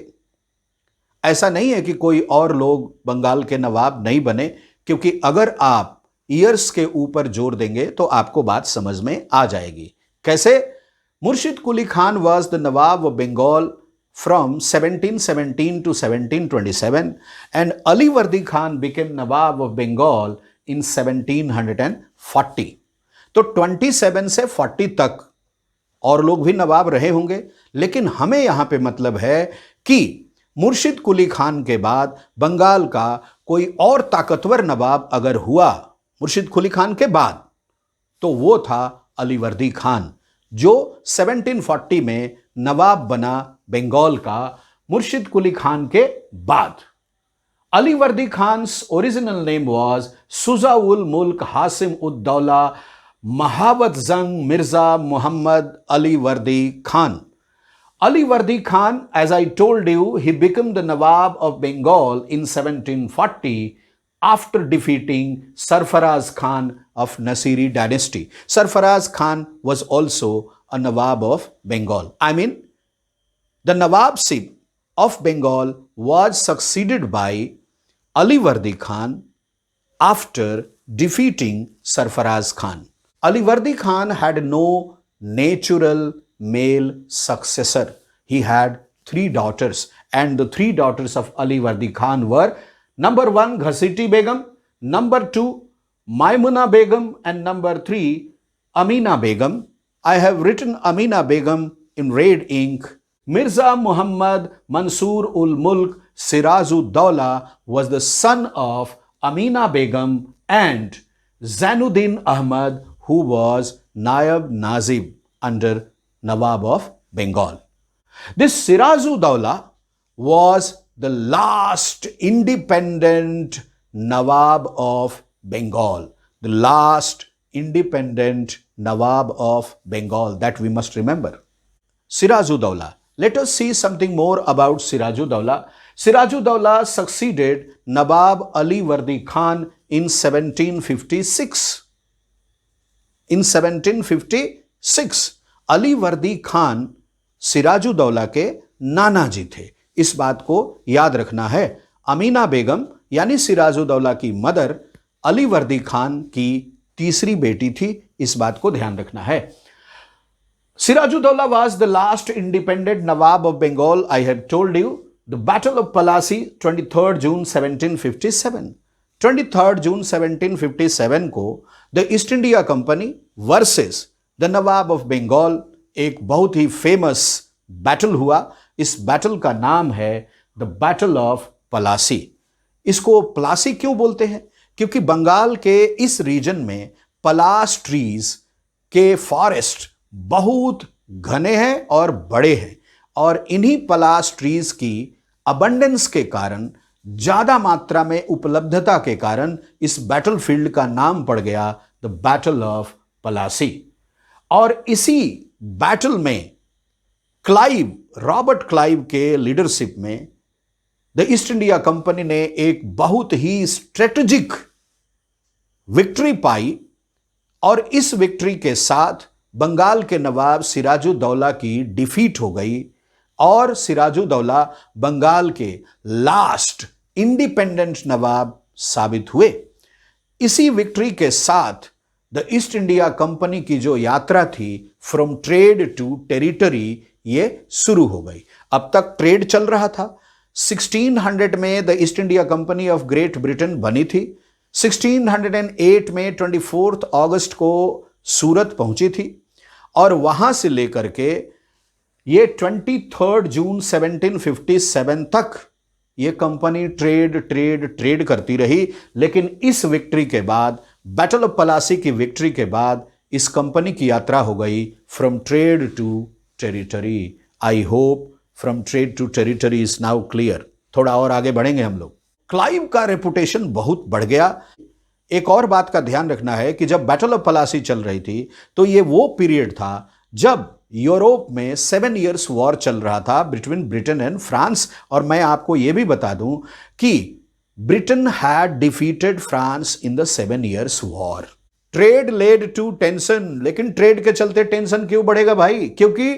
ऐसा नहीं है कि कोई और लोग बंगाल के नवाब नहीं बने, क्योंकि अगर आप ईयर्स के ऊपर जोर देंगे तो आपको बात समझ में आ जाएगी। कैसे? Murshid Quli Khan was the nawab of Bengal from 1717 to 1727 and Alivardi Khan became Nawab of Bengal in 1740। तो 27 से 40 तक और लोग भी नवाब रहे होंगे, लेकिन हमें यहां पे मतलब है कि मुर्शिद कुली खान के बाद बंगाल का कोई और ताकतवर नवाब अगर हुआ मुर्शिद कुली खान के बाद, तो वो था अलीवर्दी खान, जो 1740 में नवाब बना बंगाल का मुर्शिद कुली खान के बाद। Alivardi Khan's original name was Shuja ul Mulk Hashim ud Daula महावत जंग Mirza Muhammad Alivardi Khan. Alivardi Khan, as I told you, he became the Nawab of Bengal in 1740 after defeating Sarfaraz Khan of Nasiri dynasty. Sarfaraz Khan was also a Nawab of Bengal. I mean, the Nawabship of Bengal was succeeded by Alivardi Khan after defeating Sarfaraz Khan. Alivardi Khan had no natural male successor. He had 3 daughters, and the 3 daughters of Alivardi Khan were number 1 Ghasiti Begum, number 2 Maimuna Begum, and number 3 Amina Begum. I have written Amina Begum in red ink. Mirza Muhammad Mansur ul Mulk Sirajud Dawla was the son of Amina Begum and Zainuddin Ahmad, who was Naib Nazib under Nawab of Bengal. This Sirajud Dawla was the last independent Nawab of Bengal. The last independent Nawab of Bengal, that we must remember. Sirajud Dawla. Let us see something more about Sirajud Dawla. Sirajud Dawla succeeded Nawab Alivardi Khan in 1756. In 1756, Alivardi Khan Siraj-ud-Daulah के नाना जी थे। इस बात को याद रखना है। अमीना बेगम यानी सिराजुद्दौला की मदर अलीवर्दी खान की तीसरी बेटी थी। इस बात को ध्यान रखना है। Siraj-ud-Daulah was the last independent Nawab of Bengal. I had told you the Battle of Palasi 23rd June 1757. 23rd June 1757 को the East India Company versus the nawab of Bengal एक बहुत ही फेमस बैटल हुआ। इस बैटल का नाम है द बैटल ऑफ पलासी। इसको पलासी क्यों बोलते हैं? क्योंकि बंगाल के इस रीजन में पलास ट्रीज के फॉरेस्ट बहुत घने हैं और बड़े हैं, और इन्हीं पलास ट्रीज की अबंडेंस के कारण, ज्यादा मात्रा में उपलब्धता के कारण इस बैटलफील्ड का नाम पड़ गया द बैटल ऑफ पलासी। और इसी बैटल में क्लाइव, रॉबर्ट क्लाइव के लीडरशिप में द ईस्ट इंडिया कंपनी ने एक बहुत ही स्ट्रेटेजिक विक्ट्री पाई, और इस विक्ट्री के साथ बंगाल के नवाब सिराजुद्दौला की डिफीट हो गई, और सिराजुद्दौला बंगाल के लास्ट इंडिपेंडेंट नवाब साबित हुए। इसी विक्ट्री के साथ द ईस्ट इंडिया कंपनी की जो यात्रा थी फ्रॉम ट्रेड टू टेरिटरी, ये शुरू हो गई। अब तक ट्रेड चल रहा था। 1600 में the East India Company of Great Britain बनी थी। 1608 में 24 अगस्त को सूरत पहुंची थी, और वहां से लेकर के ये 23 जून 1757 तक ये कंपनी ट्रेड करती रही। लेकिन इस विक्ट्री के बाद, बैटल ऑफ पलासी की विक्ट्री के बाद, इस कंपनी की यात्रा हो गई from trade to territory. I hope from trade to territory is now clear. थोड़ा और आगे बढ़ेंगे हम लोग। क्लाइव का रेपुटेशन बहुत बढ़ गया। एक और बात का ध्यान रखना है कि जब बैटल ऑफ पलासी चल रही थी तो ये वो पीरियड था जब यूरोप में 7 इयर्स वॉर चल रहा था बिटवीन ब्रिटेन एंड फ्रांस। और मैं आपको यह भी बता दूं कि Britain had defeated France in the 7 years war. Trade led to tension, लेकिन ट्रेड के चलते टेंशन क्यों बढ़ेगा भाई? क्योंकि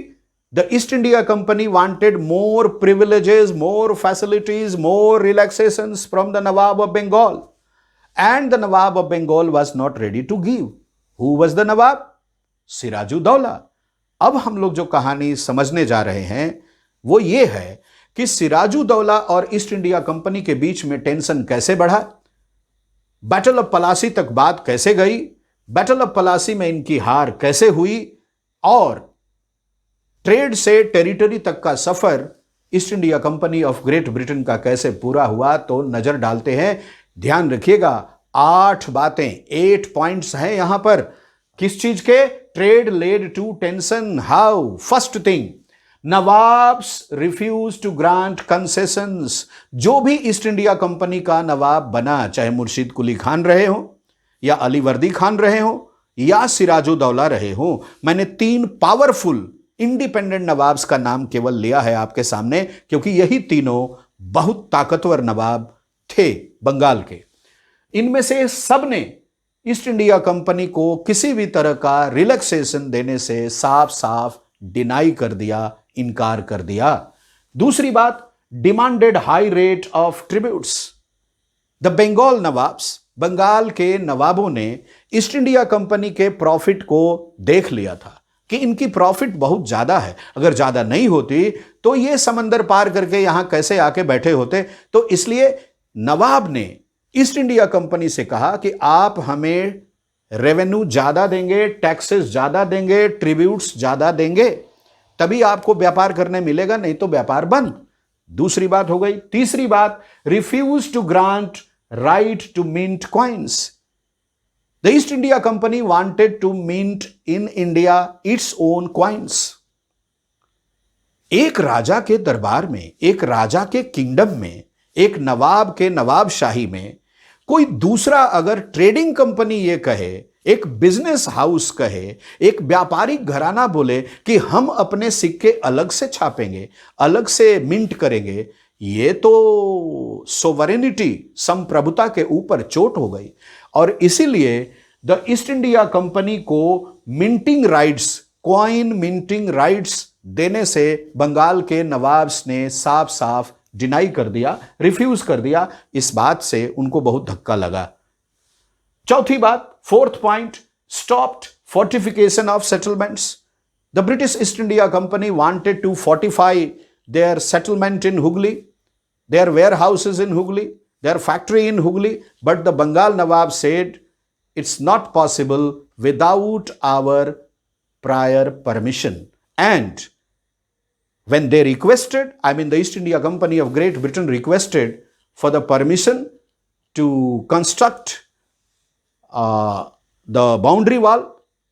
the East India Company wanted more privileges, more facilities, more relaxations from the nawab of Bengal, and the nawab of Bengal was not ready to give. Who was the nawab? Sirajuddaula. अब हम लोग जो कहानी समझने जा रहे हैं वो ये है कि सिराजुद्दौला और ईस्ट इंडिया कंपनी के बीच में टेंशन कैसे बढ़ा, बैटल ऑफ पलासी तक बात कैसे गई, बैटल ऑफ पलासी में इनकी हार कैसे हुई, और ट्रेड से टेरिटरी तक का सफर East India Company of Great Britain का कैसे पूरा हुआ, तो नजर डालते हैं. ध्यान रखिएगा, 8 बातें, 8 पॉइंट्स हैं यहां पर. किस चीज के? Trade led to tension. How? First thing, nawabs refuse to grant concessions. जो भी ईस्ट इंडिया कंपनी का नवाब बना, चाहे मुर्शिद कुली खान रहे हो, या अली वर्दी खान रहे हो, या सिराजुद्दौला रहे हो, मैंने 3 पावरफुल इंडिपेंडेंट नवाब्स का नाम केवल लिया है आपके सामने, क्योंकि यही तीनों बहुत ताकतवर नवाब थे बंगाल के. इनमें से सब ने ईस्ट इंडिया कंपनी को किसी भी तरह का रिलैक्सेशन देने से साफ साफ डिनाई कर दिया, इनकार कर दिया. दूसरी बात, demanded high rate of tributes. The Bengal nawabs, Bengal के नवाबों ने ईस्ट इंडिया कंपनी के प्रॉफिट को देख लिया था कि इनकी प्रॉफिट बहुत ज्यादा है, अगर ज्यादा नहीं होती तो ये समंदर पार करके यहां कैसे आके बैठे होते. तो इसलिए नवाब ने ईस्ट इंडिया कंपनी से कहा कि आप हमें रेवेन्यू ज्यादा देंगे, टैक्सेस ज्यादा देंगे, ट्रिब्यूट्स ज्यादा देंगे, तभी आपको व्यापार करने मिलेगा, नहीं तो व्यापार बंद. दूसरी बात हो गई. तीसरी बात, refuse to grant right to mint coins. The East India Company wanted to mint in India its own coins. एक राजा के दरबार में, एक राजा के किंगडम में, एक नवाब के नवाबशाही में कोई दूसरा अगर ट्रेडिंग कंपनी ये कहे, एक बिजनेस हाउस कहे, एक व्यापारिक घराना बोले कि हम अपने सिक्के अलग से छापेंगे, अलग से मिंट करेंगे, ये तो सोवरेनिटी, संप्रभुता के ऊपर चोट हो गई. और इसीलिए द ईस्ट इंडिया कंपनी को minting rights, coin minting rights देने से बंगाल के नवाब्स ने साफ साफ डिनाई कर दिया, रिफ्यूज कर दिया. इस बात से उनको बहुत धक्का लगा. चौथी बात, fourth point, stopped fortification of settlements. The British East India Company wanted to fortify their settlement in Hooghly, their warehouses in Hooghly, their factory in Hooghly, but the Bengal nawab said it's not possible without our prior permission. And when they requested, I mean the East India Company of Great Britain requested for the permission to construct the boundary wall,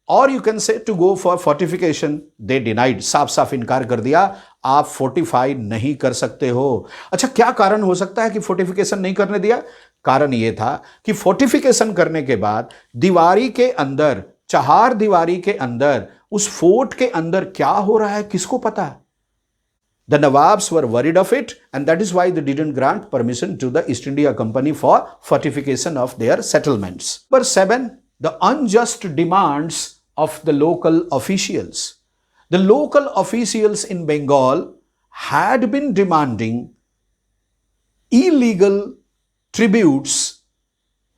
or you can say to go for fortification, they denied. साफ साफ इनकार कर दिया, आप फोर्टिफाई नहीं कर सकते हो. अच्छा, क्या कारण हो सकता है कि फोर्टिफिकेशन नहीं करने दिया? कारण यह था कि फोर्टिफिकेशन करने के बाद दीवारी के अंदर, चहार दीवारी के अंदर, उस फोर्ट के अंदर क्या हो रहा है किसको पता है? The Nawabs were worried of it, and that is why they didn't grant permission to the East India Company for fortification of their settlements. Number 7, the unjust demands of the local officials. The local officials in Bengal had been demanding illegal tributes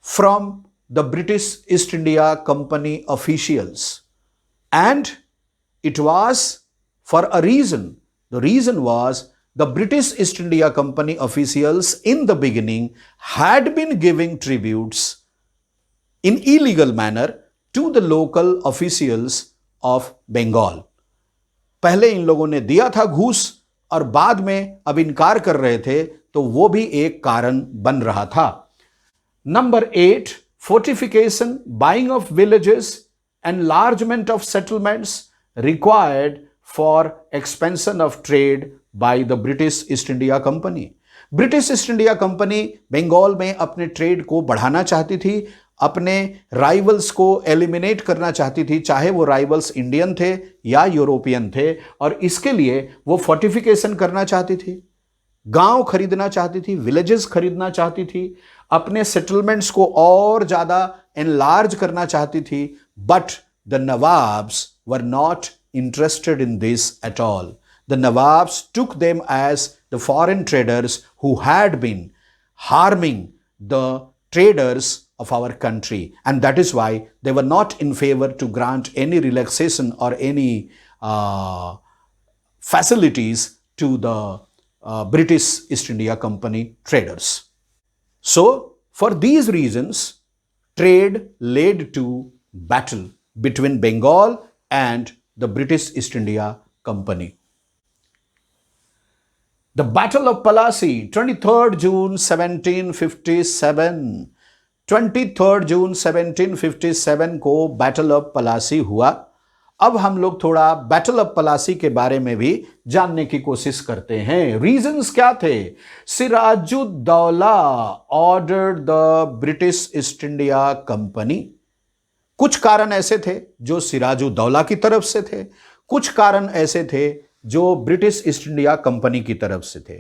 from the British East India Company officials, and it was for a reason. The reason was the British East India Company officials in the beginning had been giving tributes in illegal manner to the local officials of Bengal. पहले इन लोगों ने दिया था घूस और बाद में अब इनकार कर रहे थे, तो वो भी एक कारण बन रहा था. Number 8, fortification, buying of villages, enlargement of settlements required for expansion of trade by the British East India Company. British East India Company Bengal में अपने ट्रेड को बढ़ाना चाहती थी, अपने राइवल्स को एलिमिनेट करना चाहती थी, चाहे वो राइवल्स इंडियन थे या यूरोपियन थे, और इसके लिए वो फोर्टिफिकेशन करना चाहती थी. गांव खरीदना चाहती थी, विलेजेस खरीदना चाहती थी, अपने सेटलमेंट्स को और ज्यादा एनलार्ज करना चाहती थी, but the nawabs were not interested in this at all. The Nawabs took them as the foreign traders who had been harming the traders of our country, and that is why they were not in favor to grant any relaxation or any facilities to the British East India Company traders. So, for these reasons, trade led to battle between Bengal and the British East India Company. The Battle of Plassey, 23rd June 1757. 23rd June 1757 को बैटल ऑफ पलासी हुआ। अब हम लोग थोड़ा बैटल ऑफ पलासी के बारे में भी जानने की कोशिश करते हैं। रीजंस क्या थे? Sirajuddaula ordered the British East India Company. कुछ कारण ऐसे थे जो सिराजुद्दौला की तरफ से थे, कुछ कारण ऐसे थे जो ब्रिटिश ईस्ट इंडिया कंपनी की तरफ से थे।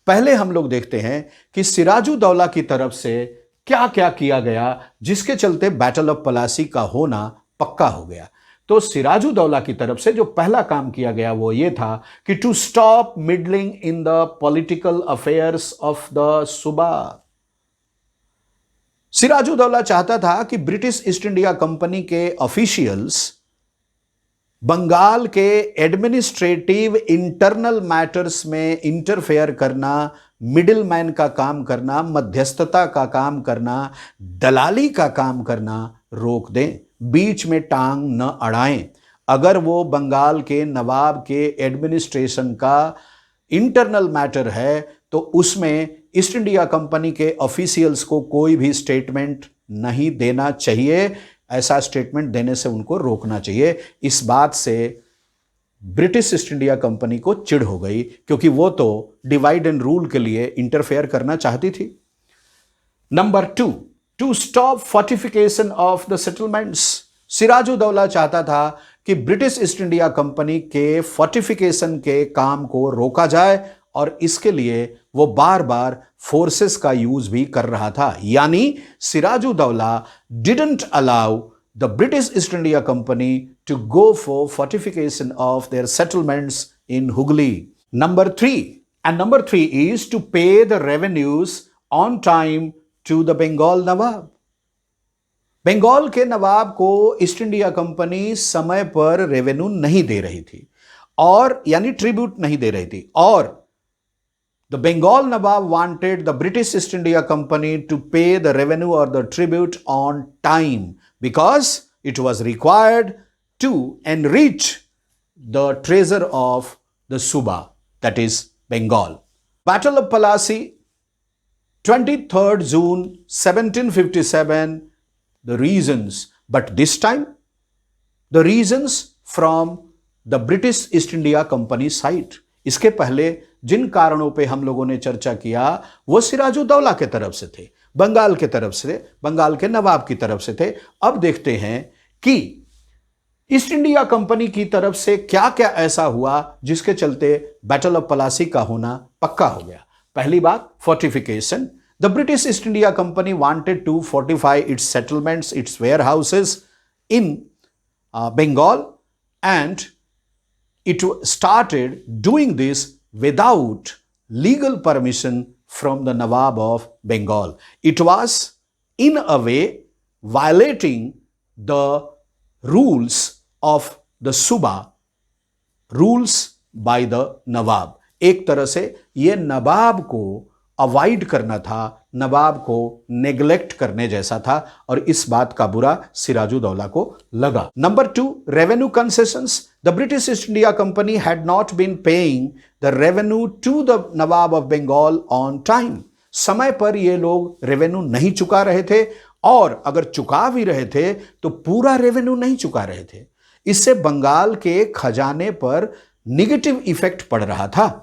पहले हम लोग देखते हैं कि सिराजुद्दौला की तरफ से क्या क्या किया गया जिसके चलते बैटल ऑफ पलासी का होना पक्का हो गया। तो सिराजुद्दौला की तरफ से जो पहला काम किया गया वो ये था कि to stop meddling in the political affairs of the सूबा। सिराजुद्दौला चाहता था कि ब्रिटिश ईस्ट इंडिया कंपनी के ऑफिशियल्स बंगाल के एडमिनिस्ट्रेटिव इंटरनल मैटर्स में इंटरफेयर करना, मिडिल मैन का काम करना, मध्यस्थता का काम करना, दलाली का काम करना रोक दें, बीच में टांग न अड़ाएं। अगर वो बंगाल के नवाब के एडमिनिस्ट्रेशन का इंटरनल मैटर है तो उसमें ईस्ट इंडिया कंपनी के ऑफिशियल्स को कोई भी स्टेटमेंट नहीं देना चाहिए। ऐसा स्टेटमेंट देने से उनको रोकना चाहिए। इस बात से ब्रिटिश ईस्ट इंडिया कंपनी को चिढ़ हो गई क्योंकि वो तो डिवाइड एंड रूल के लिए इंटरफेयर करना चाहती थी। Number 2, to stop fortification of the settlements. Sirajuddaula चाहता था कि ब्रिटिश ईस्ट इंडिया कंपनी के फोर्टिफिकेशन के काम को रोका जाए और इसके लिए वो बार बार फोर्सेस का यूज भी कर रहा था। यानी Sirajuddaula didn't allow the British East India Company to go for fortification of their settlements in Hooghly. Number 3 is to pay the revenues on time to the Bengal nawab. Bengal के नवाब को ईस्ट इंडिया कंपनी समय पर रेवेन्यू नहीं दे रही थी और यानी ट्रिब्यूट नहीं दे रही थी, और the Bengal Nawab wanted the British East India Company to pay the revenue or the tribute on time because it was required to enrich the treasure of the Suba, that is Bengal. Battle of Plassey, 23rd June 1757, the reasons, but this time the reasons from the British East India Company side. इसके पहले जिन कारणों पे हम लोगों ने चर्चा किया वो सिराजुद्दौला के तरफ से थे, बंगाल के तरफ से, बंगाल के नवाब की तरफ से थे। अब देखते हैं कि ईस्ट इंडिया कंपनी की तरफ से क्या क्या ऐसा हुआ जिसके चलते बैटल ऑफ पलासी का होना पक्का हो गया। पहली बात, fortification. The British East India Company wanted to fortify its settlements, its warehouses in Bengal, and it started doing this without legal permission from the Nawab of Bengal. It was in a way violating the rules of the Suba, rules by the Nawab. एक तरह से ये नवाब को अवॉइड करना था, नवाब को नेग्लेक्ट करने जैसा था, और इस बात का बुरा सिराजुद्दौला को लगा। Number 2, revenue concessions. The British East India Company had not been paying the revenue to the nawab of Bengal on time. समय पर ये लोग रेवेन्यू नहीं चुका रहे थे, और अगर चुका भी रहे थे तो पूरा रेवेन्यू नहीं चुका रहे थे। इससे बंगाल के खजाने पर निगेटिव इफेक्ट पड़ रहा था।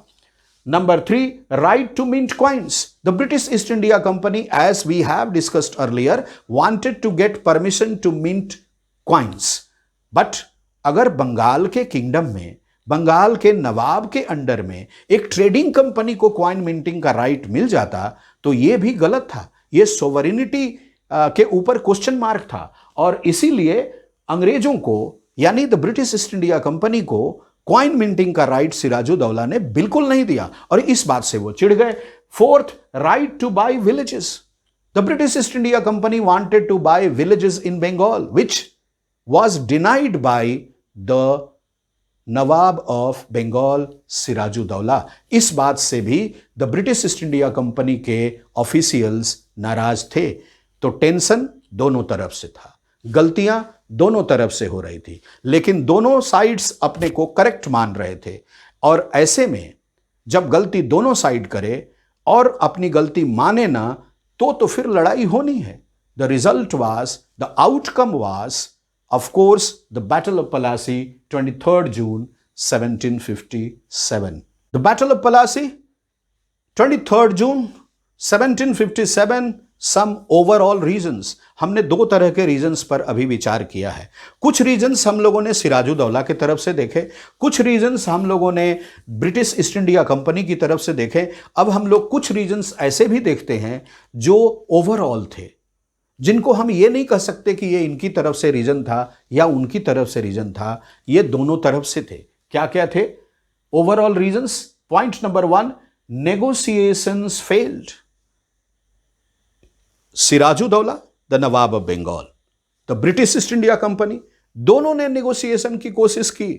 Number 3, right to mint coins. The British East India Company, as we have discussed earlier, wanted to get permission to mint coins. But अगर बंगाल के किंगडम में बंगाल के नवाब के अंडर में एक ट्रेडिंग कंपनी को कॉइन मिंटिंग का राइट मिल जाता तो यह भी गलत था, यह सोवरेनिटी के ऊपर क्वेश्चन मार्क था। और इसीलिए अंग्रेजों को यानी the British East India Company को कॉइन मिंटिंग का राइट सिराजुद्दौला ने बिल्कुल नहीं दिया और इस बात से वो चिढ़ गए। Fourth, right to buy villages. The British East India Company wanted to buy villages in Bengal which was denied by the nawab of Bengal Sirajuddaula. इस बात से भी the British East India Company के ऑफिशियल्स नाराज थे। तो टेंशन दोनों तरफ से था, गलतियां दोनों तरफ से हो रही थी, लेकिन दोनों साइड्स अपने को करेक्ट मान रहे थे। और ऐसे में जब गलती दोनों साइड करे और अपनी गलती माने ना तो फिर लड़ाई होनी है। The result was, the outcome was of course the Battle of Plassey, 23rd June 1757. The Battle of Plassey, 23rd June 1757. Some overall reasons, हमने दो तरह के रीजंस पर अभी विचार किया है। कुछ रीजंस हम लोगों ने सिराजुद्दौला की तरफ से देखे, कुछ रीजंस हम लोगों ने ब्रिटिश ईस्ट इंडिया कंपनी की तरफ से देखे। अब हम लोग कुछ रीजंस ऐसे भी देखते हैं जो ओवरऑल थे, जिनको हम ये नहीं कह सकते कि ये इनकी तरफ से रीजन था या उनकी तरफ से रीजन था, ये दोनों तरफ से थे। क्या क्या थे overall reasons? Point number 1, negotiations failed. Sirajuddaula the nawab of Bengal, the British East India Company, दोनों ने नेगोशिएशन की कोशिश की,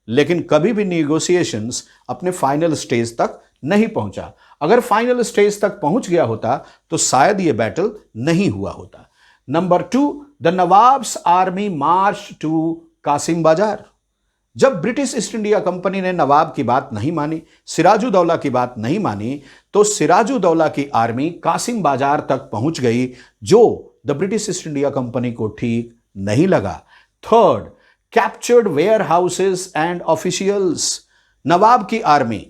लेकिन कभी भी नेगोशिएशंस अपने फाइनल स्टेज तक नहीं पहुंचा। अगर फाइनल स्टेज तक पहुंच गया होता तो शायद यह बैटल नहीं हुआ होता। Number 2, the nawab's army march to Kasim Bazar. जब ब्रिटिश ईस्ट इंडिया कंपनी ने नवाब की बात नहीं मानी, सिराजुद्दौला की बात नहीं मानी, तो सिराजुद्दौला की आर्मी कासिम बाजार तक पहुंच गई, जो the British East India Company को ठीक नहीं लगा। Third, captured warehouses and officials. Nawab की आर्मी,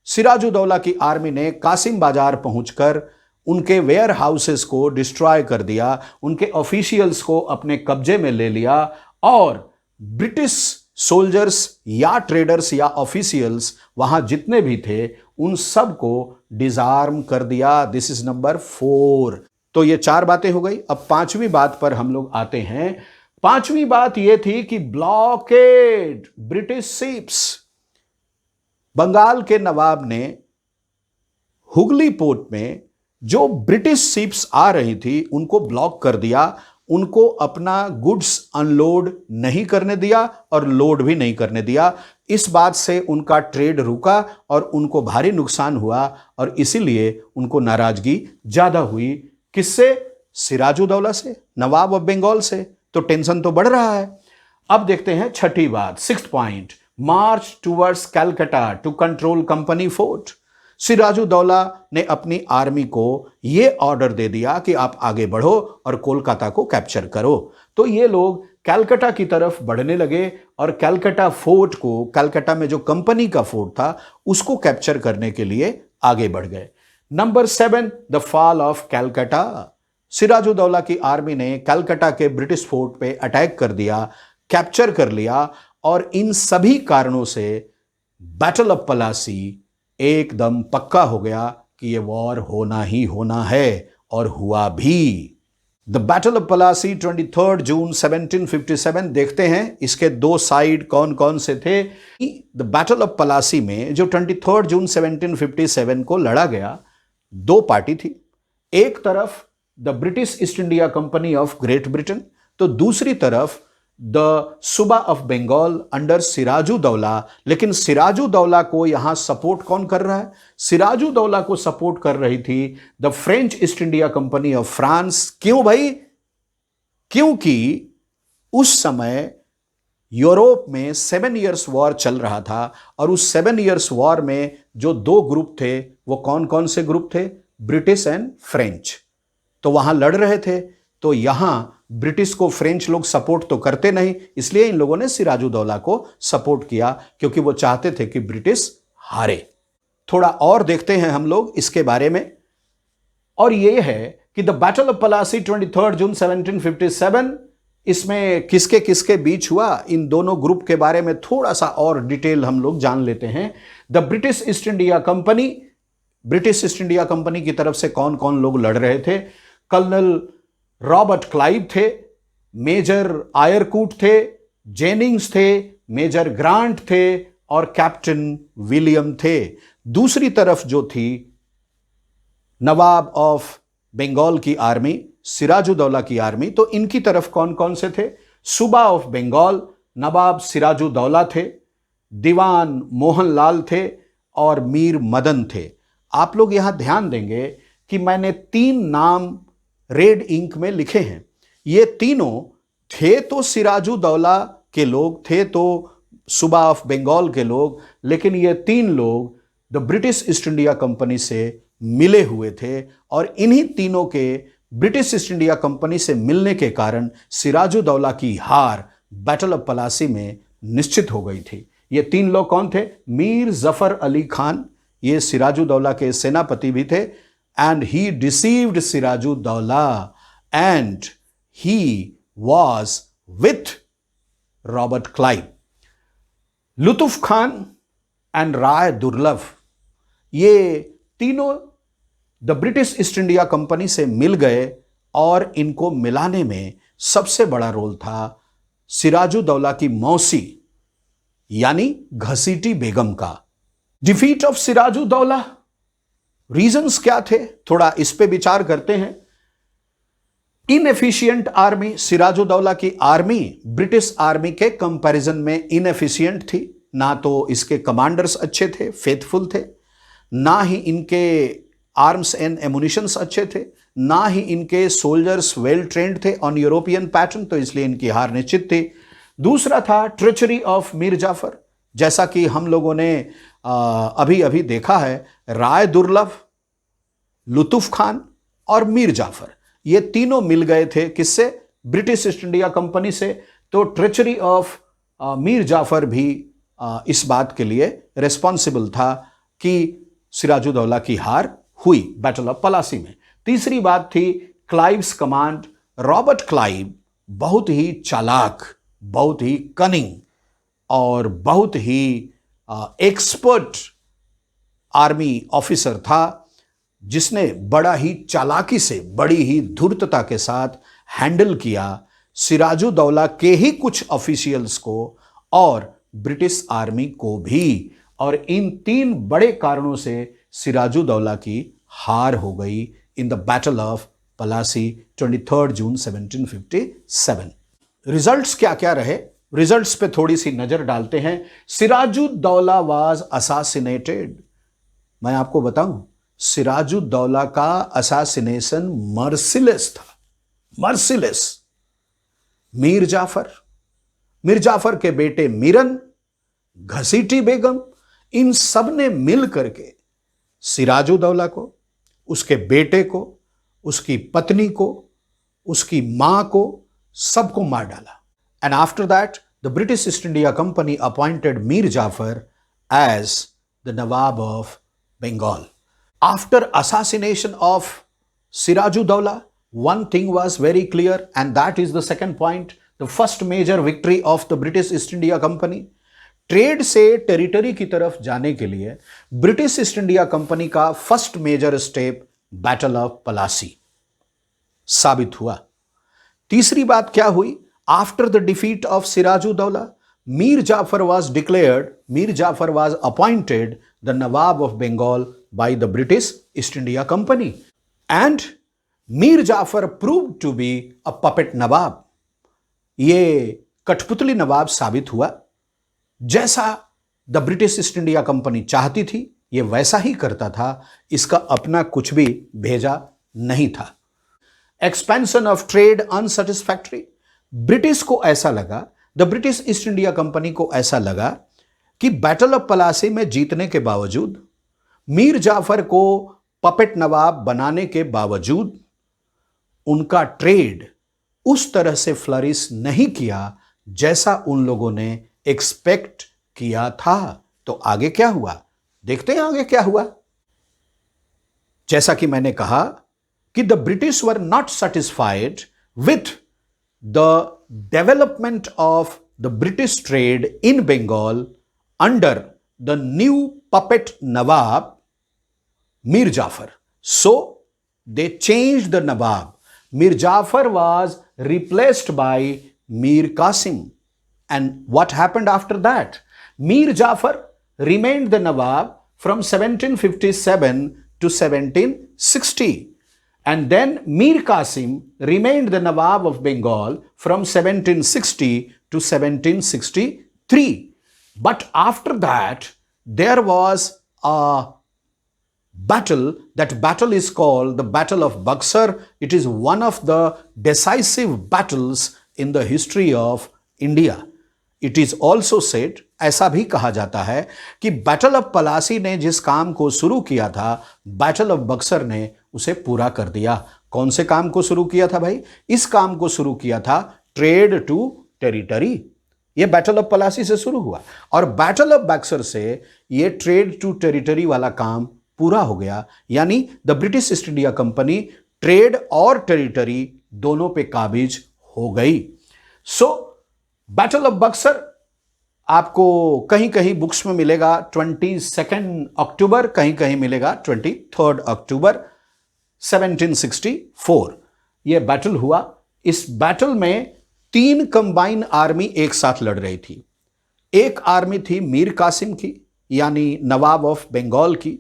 सिराजुद्दौला की आर्मी ने कासिम बाजार पहुंचकर उनके वेयर हाउसेस को डिस्ट्रॉय कर दिया, उनके ऑफिशियल्स को अपने कब्जे में ले लिया और ब्रिटिश सोल्जर्स या ट्रेडर्स या ऑफिशियल्स वहां जितने भी थे उन सब को डिसआर्म कर दिया। This is number 4। तो ये 4 बातें हो गई। अब 5वीं बात पर हम लोग आते हैं। 5वीं बात यह थी कि ब्लॉकेड ब्रिटिश शिप्स। बंगाल के नवाब ने हुगली पोर्ट में जो ब्रिटिश शिप्स आ रही थी उनको ब्लॉक कर दिया, उनको अपना गुड्स अनलोड नहीं करने दिया और लोड भी नहीं करने दिया। इस बात से उनका ट्रेड रुका और उनको भारी नुकसान हुआ और इसीलिए उनको नाराजगी ज्यादा हुई। किससे? सिराजुद्दौला से, नवाब ऑफ बंगाल से। तो टेंशन तो बढ़ रहा है। अब देखते हैं 6ठी बात, 6th point, march towards Calcutta to control Company fort. Sirajuddaula ने अपनी आर्मी को यह ऑर्डर दे दिया कि आप आगे बढ़ो और कोलकाता को कैप्चर करो। तो ये लोग कलकत्ता की तरफ बढ़ने लगे और कलकत्ता फोर्ट को, कलकत्ता में जो कंपनी का फोर्ट था उसको कैप्चर करने के लिए आगे बढ़ गए। Number 7, the fall of Calcutta. Sirajuddaula की आर्मी ने कलकत्ता के ब्रिटिश फोर्ट पे अटैक कर दिया, कैप्चर कर लिया और इन सभी कारणों से बैटल ऑफ पलासी एकदम पक्का हो गया कि यह वॉर होना ही होना है और हुआ भी। The battle of Plassey 23rd June 1757। देखते हैं इसके 2 साइड कौन कौन से थे। द बैटल ऑफ पलासी में जो 23rd जून 1757 को लड़ा गया, 2 पार्टी थी। एक तरफ the British East India Company of Great Britain, तो दूसरी तरफ द सूबा ऑफ बंगाल अंडर सिराजुद्दौला। लेकिन सिराजुद्दौला को यहां सपोर्ट कौन कर रहा है? सिराजुद्दौला को सपोर्ट कर रही थी the French east India Company of France. क्यों भाई? क्योंकि उस समय यूरोप में 7 इयर्स वॉर चल रहा था और उस 7 इयर्स वॉर में जो 2 ग्रुप थे वो कौन कौन से ग्रुप थे? British and French. तो वहां लड़ रहे थे। तो यहां ब्रिटिश को फ्रेंच लोग सपोर्ट तो करते नहीं, इसलिए इन लोगों ने सिराजुद्दौला को सपोर्ट किया क्योंकि वो चाहते थे कि ब्रिटिश हारे। थोड़ा और देखते हैं हम लोग इसके बारे में, और ये है कि the battle of Plassey 23rd June 1757 इसमें किसके किसके बीच हुआ, इन दोनों ग्रुप के बारे में थोड़ा सा और डिटेल हम लोग जान लेते हैं। The British East India company, British East India company की तरफ से कौन कौन लोग लड़ रहे थे? कर्नल रॉबर्ट क्लाइव थे, मेजर आयरकूट थे, जेनिंग्स थे, मेजर ग्रांट थे और कैप्टन विलियम थे। दूसरी तरफ जो थी नवाब ऑफ बंगाल की आर्मी, सिराजुद्दौला की आर्मी, तो इनकी तरफ कौन कौन से थे? सूबा ऑफ बंगाल, नवाब सिराजुद्दौला थे, दीवान मोहनलाल थे और मीर मदन थे। आप लोग यहां ध्यान देंगे कि मैंने 3 नाम रेड इंक में लिखे हैं। ये तीनों थे तो सिराजुद्दौला के लोग, थे तो सूबा ऑफ बंगाल के लोग, लेकिन ये 3 लोग the British East India Company से मिले हुए थे और इन्हीं तीनों के ब्रिटिश ईस्ट इंडिया कंपनी से मिलने के कारण सिराजुद्दौला की हार बैटल ऑफ पलासी में निश्चित हो गई थी। ये 3 लोग कौन थे? मीर जफर अली खान, ये सिराजुद्दौला के सेनापति भी थे, and he deceived Sirajuddaula and he was with Robert Clive. Lutuf Khan and Rai Durlabh, ये तीनों the British East India Company से मिल गए और इनको मिलाने में सबसे बड़ा रोल था सिराजुद्दौला की मौसी यानी घसीटी बेगम का। डिफीट ऑफ सिराजुद्दौला, रीजंस क्या थे, थोड़ा इस पे विचार करते हैं। इनएफिशिएंट आर्मी, सिराजुद्दौला की आर्मी ब्रिटिश आर्मी के कंपैरिजन में इनएफिशिएंट थी। ना तो इसके कमांडर्स अच्छे थे, फेथफुल थे, ना ही इनके आर्म्स एंड एमुनिशंस अच्छे थे, ना ही इनके सोल्जर्स वेल ट्रेंड थे ऑन यूरोपियन पैटर्न, तो इसलिए इनकी हार निश्चित थी। दूसरा था ट्रेचरी ऑफ मीर जाफर, जैसा कि हम लोगों ने अभी अभी देखा है। राय दुर्लभ, लुतुफ खान और मीर जाफर, ये तीनों मिल गए थे किससे? ब्रिटिश ईस्ट इंडिया कंपनी से। तो ट्रेचरी ऑफ मीर जाफर भी इस बात के लिए रिस्पॉन्सिबल था कि सिराजुद्दौला की हार हुई बैटल ऑफ पलासी में। तीसरी बात थी क्लाइव्स कमांड। रॉबर्ट क्लाइव बहुत ही चालाक, बहुत ही कनिंग और बहुत ही एक्सपर्ट आर्मी ऑफिसर था, जिसने बड़ा ही चालाकी से, बड़ी ही धूर्तता के साथ हैंडल किया सिराजुद्दौला के ही कुछ ऑफिशियल्स को और ब्रिटिश आर्मी को भी। और इन 3 बड़े कारणों से सिराजुद्दौला की हार हो गई in the battle of Plassey 23 June 1757। Results क्या क्या रहे, रिजल्ट्स पे थोड़ी सी नजर डालते हैं। Sirajuddaula was assassinated. मैं आपको बताऊं, सिराजुद्दौला का असासिनेशन मर्सिलेस था, मर्सिलेस। मीर जाफर के बेटे मीरन, घसीटी बेगम, इन सब ने मिल करके सिराजुद्दौला को, उसके बेटे को, उसकी पत्नी को, उसकी मां को, सबको मार डाला। And after that the British East India Company appointed Mir Jafar as the nawab of Bengal. After assassination of Sirajuddaulah, one thing was very clear, and that is the second point, the first major victory of the British East India Company. Trade से टेरिटरी की तरफ जाने के लिए ब्रिटिश ईस्ट इंडिया कंपनी का first major step battle of Plassey साबित हुआ। तीसरी बात क्या हुई? After the defeat of Sirajuddaula, Mir Jafar was appointed the Nawab of Bengal by the British East India Company, and Mir Jafar proved to be a puppet Nawab. ये कठपुतली नवाब साबित हुआ। जैसा the British East India company चाहती थी, ये वैसा ही करता था, इसका अपना कुछ भी भेजा नहीं था। एक्सपेंशन ऑफ ट्रेड अनसेटिस्फैक्टरी, ब्रिटिश को ऐसा लगा, the British East India Company को ऐसा लगा कि बैटल ऑफ पलासी में जीतने के बावजूद, मीर जाफर को पपेट नवाब बनाने के बावजूद, उनका ट्रेड उस तरह से फ्लरिश नहीं किया जैसा उन लोगों ने एक्सपेक्ट किया था। तो आगे क्या हुआ, देखते हैं आगे क्या हुआ। जैसा कि मैंने कहा कि the British were not satisfied with the development of the British trade in Bengal under the new puppet Nawab, Mir Jafar. So they changed the Nawab. Mir Jafar was replaced by Mir Qasim. And what happened after that? Mir Jafar remained the Nawab from 1757 to 1760. And then Mir Qasim remained the Nawab of Bengal from 1760 to 1763. But after that, there was a battle. That battle is called the Battle of Buxar. It is one of the decisive battles in the history of India. It is also said, ऐसा भी कहा जाता है कि बैटल ऑफ पलासी ने जिस काम को शुरू किया था, बैटल ऑफ बक्सर ने उसे पूरा कर दिया। कौन से काम को शुरू किया था भाई? इस काम को शुरू किया था ट्रेड टू टेरिटरी। यह बैटल ऑफ पलासी से शुरू हुआ और बैटल ऑफ बक्सर से यह ट्रेड टू टेरिटरी वाला काम पूरा हो गया। यानी the British East India company trade और टेरिटरी दोनों पे काबिज हो गई। सो बैटल ऑफ बक्सर आपको कहीं कहीं बुक्स में मिलेगा 22 अक्टूबर, कहीं कहीं मिलेगा 23 अक्टूबर 1764। यह बैटल हुआ। इस बैटल में 3 कंबाइन आर्मी एक साथ लड़ रही थी। एक आर्मी थी मीर कासिम की, यानी नवाब ऑफ बंगाल की।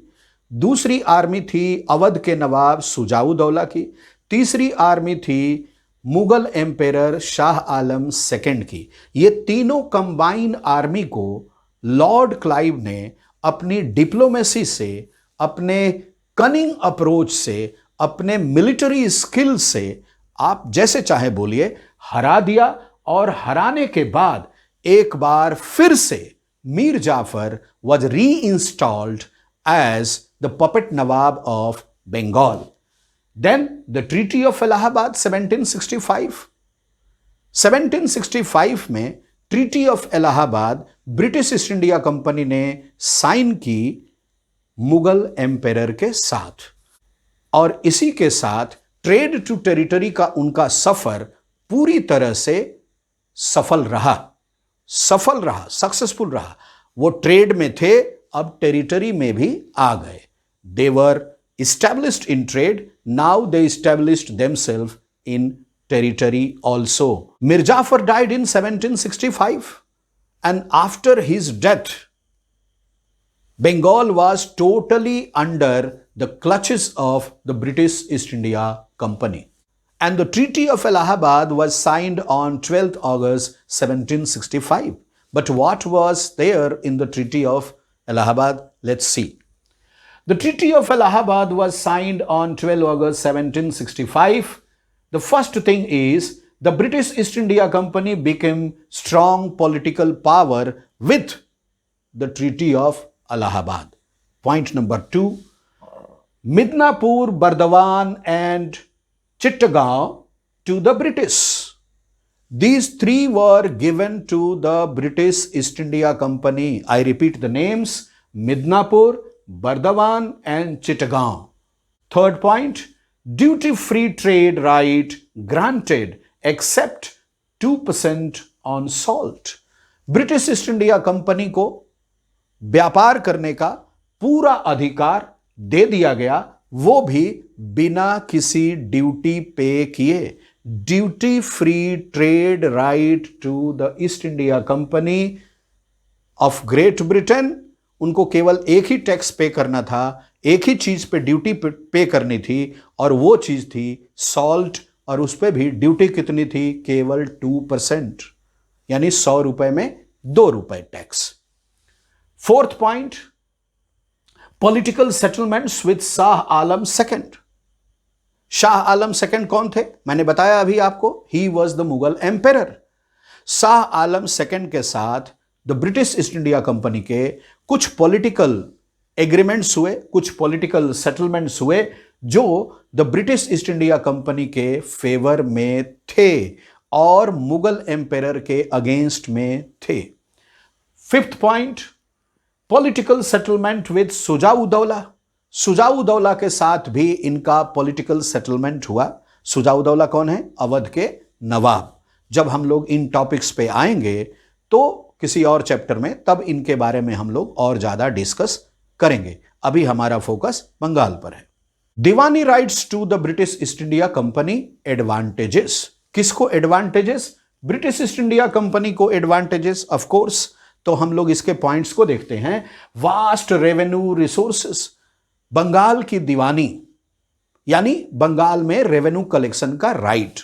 दूसरी आर्मी थी अवध के नवाब सुजाउद्दौला की। तीसरी आर्मी थी मुगल एम्पेरर शाह आलम सेकंड की। ये तीनों कंबाइन आर्मी को लॉर्ड क्लाइव ने अपनी डिप्लोमेसी से, अपने कनिंग अप्रोच से, अपने मिलिट्री स्किल से, आप जैसे चाहे बोलिए, हरा दिया। और हराने के बाद एक बार फिर से Mir Jafar was reinstalled as the puppet nawab of Bengal. Then the Treaty of Allahabad 1765. 1765 में treaty of Allahabad British East India Company ने साइन की मुगल एम्पेरर के साथ, और इसी के साथ ट्रेड टू टेरिटरी का उनका सफर पूरी तरह से सफल रहा, सक्सेसफुल रहा। वो ट्रेड में थे, अब टेरिटरी में भी आ गए। देवर established in trade, now they established themselves in territory also. Mir Jafar died in 1765, and after his death, Bengal was totally under the clutches of the British East India Company. And the Treaty of Allahabad was signed on 12th August 1765. But what was there in the Treaty of Allahabad? Let's see. The Treaty of Allahabad was signed on 12 August 1765. The first thing is the British East India Company became strong political power with the Treaty of Allahabad. Point number 2, Midnapur, Bardhaman and Chittagong to the British. These 3 were given to the British East India Company. I repeat the names: Midnapur, Bardhaman and Chittagong. Third point, duty-free trade right granted except 2% on salt. British East India Company को व्यापार करने का पूरा अधिकार दे दिया गया, वो भी बिना किसी ड्यूटी पे किए। Duty free trade right to the East India Company of Great Britain. उनको केवल एक ही टैक्स पे करना था, एक ही चीज पे ड्यूटी पे करनी थी, और वो चीज थी सॉल्ट, और उस पे भी ड्यूटी कितनी थी? केवल 2%, यानी 100 रुपए में 2 रुपए tax. Fourth point, political settlements with Shah Alam second. Shah Alam second कौन थे? मैंने बताया अभी आपको, he was the Mughal emperor. Shah Alam second के साथ the British East India Company के कुछ पॉलिटिकल एग्रीमेंट्स हुए, कुछ पॉलिटिकल सेटलमेंट्स हुए जो the British East India Company के फेवर में थे और मुगल एम्पेरर के अगेंस्ट में थे। Fifth point, political settlement with Shuja-ud-Daula. Shuja-ud-Daula के साथ भी इनका पॉलिटिकल सेटलमेंट हुआ। सुजाउद्दौला कौन है? अवध के नवाब। जब हम लोग इन टॉपिक्स पे आएंगे तो किसी और चैप्टर में, तब इनके बारे में हम लोग और ज्यादा डिस्कस करेंगे। अभी हमारा फोकस बंगाल पर है। Diwani rights to the British East India Company advantages. किसको advantages? British East India Company को एडवांटेजेस, ऑफ कोर्स। तो हम लोग इसके पॉइंट्स को देखते हैं। Vast revenue resources. बंगाल की दीवानी यानी बंगाल में रेवेन्यू कलेक्शन का राइट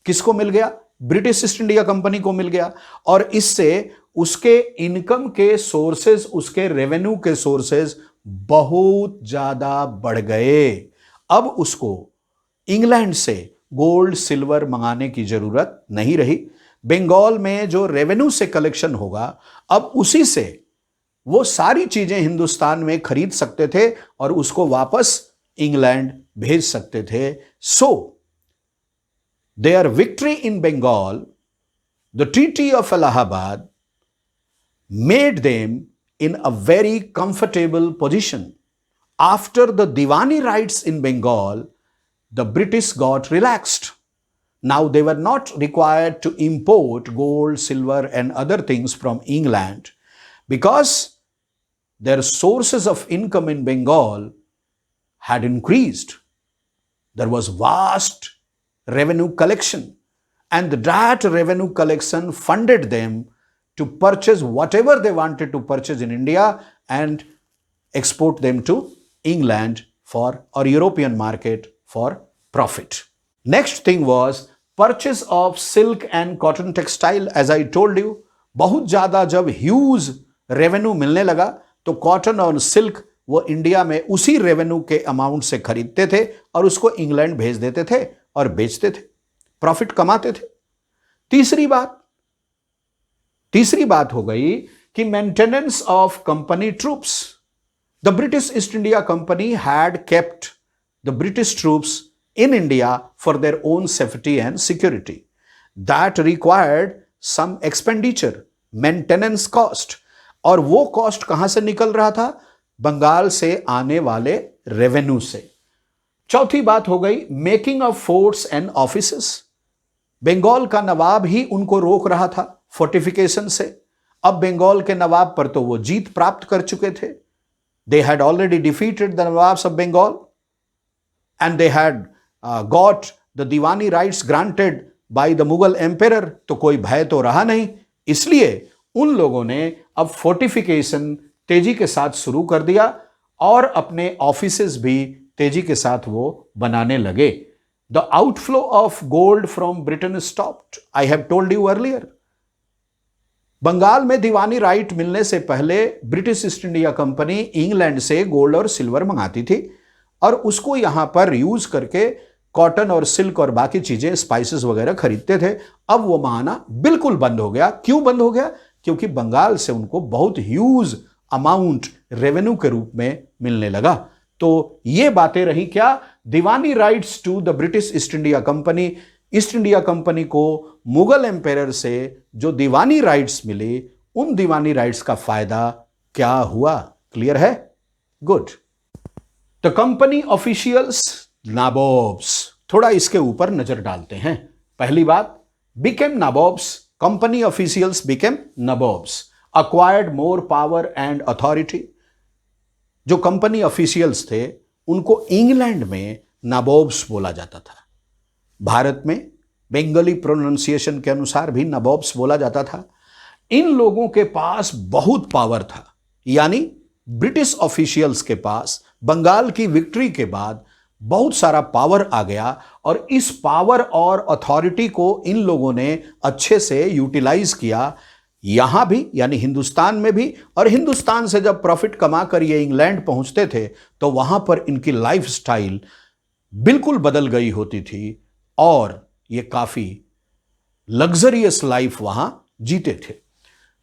किसको मिल गया? ब्रिटिश ईस्ट इंडिया कंपनी को मिल गया। और इससे उसके इनकम के सोर्सेज, उसके रेवेन्यू के सोर्सेज बहुत ज्यादा बढ़ गए। अब उसको इंग्लैंड से गोल्ड सिल्वर मंगाने की जरूरत नहीं रही। बंगाल में जो रेवेन्यू से कलेक्शन होगा, अब उसी से वो सारी चीजें हिंदुस्तान में खरीद सकते थे और उसको वापस इंग्लैंड भेज सकते थे। So their victory in Bengal, the treaty of Allahabad, made them in a very comfortable position. After the Diwani rights in Bengal, the British got relaxed. Now they were not required to import gold, silver, and other things from England because their sources of income in Bengal had increased. There was vast revenue collection, and that revenue collection funded them to purchase whatever they wanted to purchase in India and export them to England for or European market for profit. Next thing was purchase of silk and cotton textile. As I told you, बहुत ज्यादा जब ह्यूज रेवेन्यू मिलने लगा तो कॉटन और सिल्क वो इंडिया में उसी रेवेन्यू के अमाउंट से खरीदते थे और उसको इंग्लैंड भेज देते थे और बेचते थे, प्रॉफिट कमाते थे। तीसरी बात हो गई कि maintenance of Company troops. The British East India Company had kept the British troops in India for their own safety and security. That required some expenditure, maintenance cost. और वो कॉस्ट कहां से निकल रहा था? बंगाल से आने वाले रेवेन्यू से। चौथी बात हो गई making of forts and offices. Bengal का नवाब ही उनको रोक रहा था फोर्टिफिकेशन से। अब बंगाल के नवाब पर तो वो जीत प्राप्त कर चुके थे। They had already defeated the nawabs of Bengal and they had got the Diwani rights granted by the Mughal emperor. तो कोई भय तो रहा नहीं, इसलिए उन लोगों ने अब फोर्टिफिकेशन तेजी के साथ शुरू कर दिया और अपने ऑफिसेस भी तेजी के साथ वो बनाने लगे। The outflow of gold from Britain stopped. I have told you earlier, Bengal में दीवानी राइट मिलने से पहले British East India Company England से गोल्ड और सिल्वर मंगाती थी और उसको यहां पर यूज करके कॉटन और सिल्क और बाकी चीजें, स्पाइसेस वगैरह खरीदते थे। अब वो मंगाना बिल्कुल बंद हो गया। क्यों बंद हो गया? क्योंकि बंगाल से उनको बहुत ह्यूज अमाउंट रेवेन्यू के रूप में मिलने लगा। तो ये बातें रही क्या? Diwani rights to the British East India Company. East India Company को मुगल एम्पायर से जो दीवानी राइट्स मिले, उन दीवानी राइट्स का फायदा क्या हुआ? क्लियर है? Good. The company officials, nabobs. थोड़ा इसके ऊपर नजर डालते हैं। पहली बात, became nabobs. Company officials became nabobs, acquired more power and authority. जो कंपनी ऑफिशियल्स थे उनको इंग्लैंड में नाबोब्स बोला जाता था। भारत में बंगाली प्रोनाउंसिएशन के अनुसार भी नाबोब्स बोला जाता था। इन लोगों के पास बहुत पावर था, यानी ब्रिटिश ऑफिशियल्स के पास बंगाल की विक्ट्री के बाद बहुत सारा पावर आ गया और इस पावर और अथॉरिटी को इन लोगों ने अच्छे से यूटिलाइज किया, यहां भी यानी हिंदुस्तान में भी। और हिंदुस्तान से जब प्रॉफिट कमा कर ये इंग्लैंड पहुंचते थे तो वहां पर इनकी लाइफ स्टाइल बिल्कुल बदल गई होती थी और ये काफी लग्जरियस लाइफ वहां जीते थे।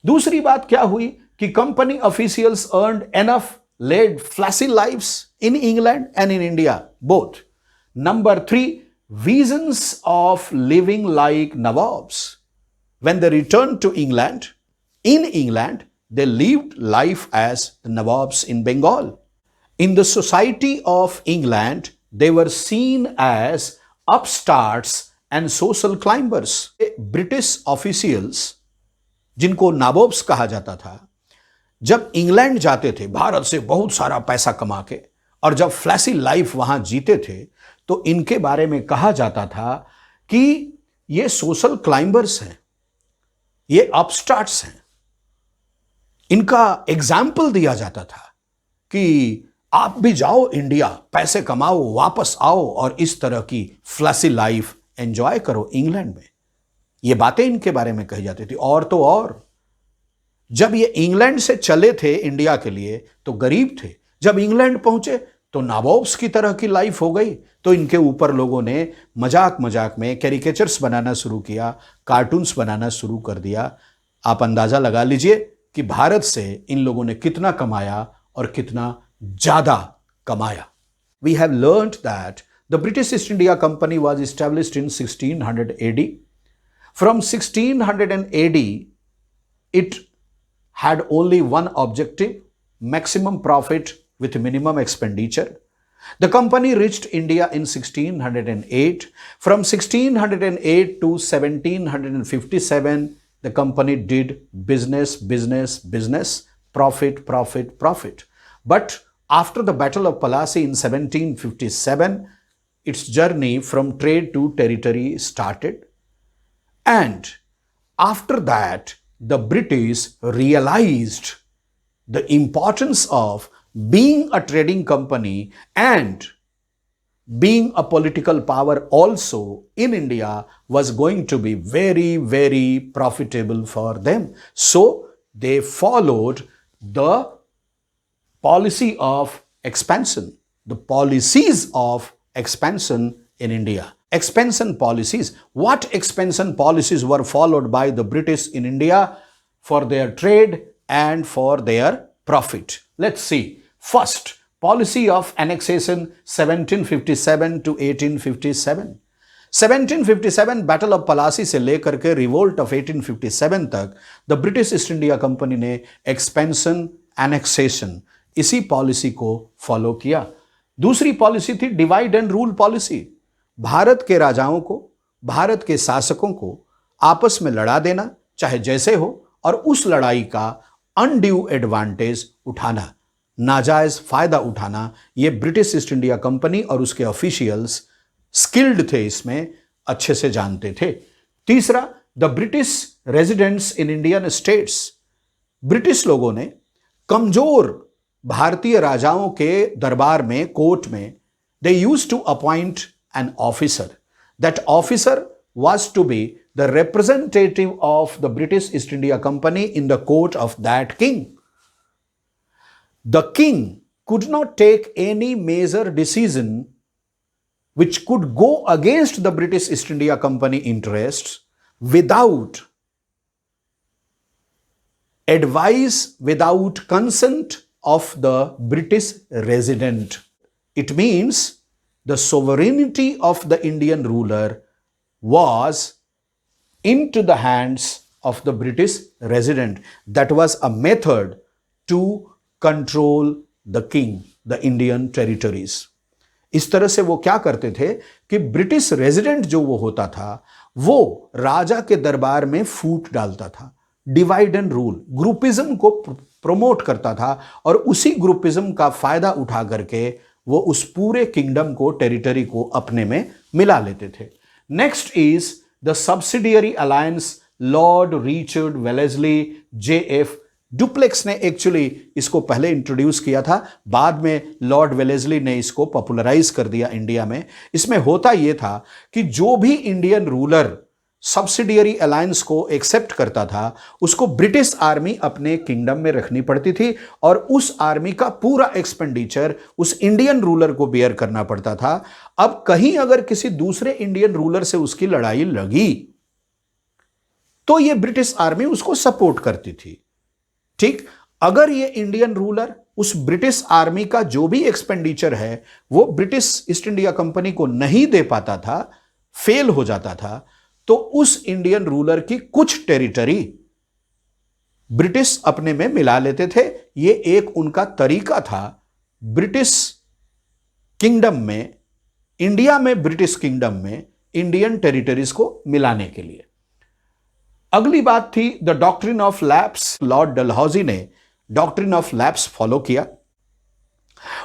दूसरी बात क्या हुई कि Company officials earned enough led flashy lives in England and in India both. Number 3, visions of living like nawabs. When they returned to England, in England, they lived life as the nawabs in Bengal. In the society of England, they were seen as upstarts and social climbers. British officials, जिनको नाबोब्स कहा जाता था, जब इंग्लैंड जाते थे भारत से बहुत सारा पैसा कमा के, और जब फ्लैसी लाइफ वहां जीते थे, तो इनके बारे में कहा जाता था कि ये सोशल क्लाइंबर्स हैं, ये अपस्टार्ट्स हैं। इनका एग्जाम्पल दिया जाता था कि आप भी जाओ इंडिया, पैसे कमाओ, वापस आओ और इस तरह की फ्लैसी लाइफ एंजॉय करो इंग्लैंड में। ये बातें इनके बारे में कही जाती थी। और तो और जब ये इंग्लैंड से चले थे इंडिया के लिए तो गरीब थे, जब इंग्लैंड पहुंचे तो नाबोब्स की तरह की लाइफ हो गई। तो इनके ऊपर लोगों ने मजाक मजाक में कैरिकेचर्स बनाना शुरू किया, कार्टून्स बनाना शुरू कर दिया। आप अंदाजा लगा लीजिए कि भारत से इन लोगों ने कितना कमाया और कितना ज्यादा कमाया। We have learned that the British East India Company was established in 1600 AD. From 1600 AD, it had only one objective: maximum profit with minimum expenditure. The company reached India in 1608. From 1608 to 1757, the company did business, profit, profit. But after the Battle of Plassey in 1757, its journey from trade to territory started. And after that, the British realized the importance of being a trading company and being a political power also in India was going to be very, very profitable for them. So they followed the policy of expansion, the policies of expansion in India. Expansion policies. What expansion policies were followed by the British in India for their trade and for their profit? Let's see. First, policy of annexation 1757 to 1857. 1757 battle of Plassey से लेकर के रिवोल्ट ऑफ 1857 तक the British East India Company ने एक्सपेंशन, एनेक्सेशन, इसी पॉलिसी को फॉलो किया। दूसरी पॉलिसी थी divide and rule policy. Bharat के राजाओं को, भारत के शासकों को आपस में लड़ा देना, चाहे जैसे हो, और उस लड़ाई का अनड्यू एडवांटेज उठाना, नाजायज फायदा उठाना। यह ब्रिटिश ईस्ट इंडिया कंपनी और उसके ऑफिशियल्स स्किल्ड थे, इसमें अच्छे से जानते थे। तीसरा, the British residents in Indian states. British लोगों ने कमजोर भारतीय राजाओं के दरबार में, कोर्ट में, they used to appoint an officer. That officer was to be the representative of the British East India Company in the court of that king. The king could not take any major decision which could go against the British East India Company interests without advice, without consent of the British resident. It means the sovereignty of the Indian ruler was into the hands of the British resident. That was a method to control the king, the Indian territories. इस तरह से वो क्या करते थे कि ब्रिटिश रेजिडेंट जो वो होता था, वो राजा के दरबार में फूट डालता था, डिवाइड एंड रूल, ग्रुपिज्म को प्रमोट करता था, और उसी ग्रुपिज्म का फायदा उठा करके वो उस पूरे किंगडम को, टेरिटरी को अपने में मिला लेते थे। Next is the subsidiary alliance. Lord Richard Wellesley, JF duplex ने एक्चुअली इसको पहले इंट्रोड्यूस किया था, बाद में लॉर्ड वेलेस्ली ने इसको पॉपुलराइज कर दिया इंडिया में। इसमें होता यह था कि जो भी इंडियन रूलर सब्सिडियरी अलायंस को एक्सेप्ट करता था, उसको ब्रिटिश आर्मी अपने किंगडम में रखनी पड़ती थी, और उस आर्मी का पूरा एक्सपेंडिचर उस इंडियन रूलर को बेयर करना पड़ता था। अब कहीं अगर किसी दूसरे इंडियन रूलर से उसकी लड़ाई लगी तो यह ब्रिटिश आर्मी उसको सपोर्ट करती थी। ठीक, अगर यह इंडियन रूलर उस ब्रिटिश आर्मी का जो भी एक्सपेंडिचर है वो ब्रिटिश ईस्ट इंडिया कंपनी को नहीं दे पाता था, फेल हो जाता था, तो उस इंडियन रूलर की कुछ टेरिटरी ब्रिटिश अपने में मिला लेते थे। यह एक उनका तरीका था ब्रिटिश किंगडम में, इंडिया में ब्रिटिश किंगडम में इंडियन टेरिटरीज को मिलाने के लिए। अगली बात थी the doctrine of lapse. Lord Dalhousie ने डॉक्ट्रिन ऑफ लैप्स फॉलो किया।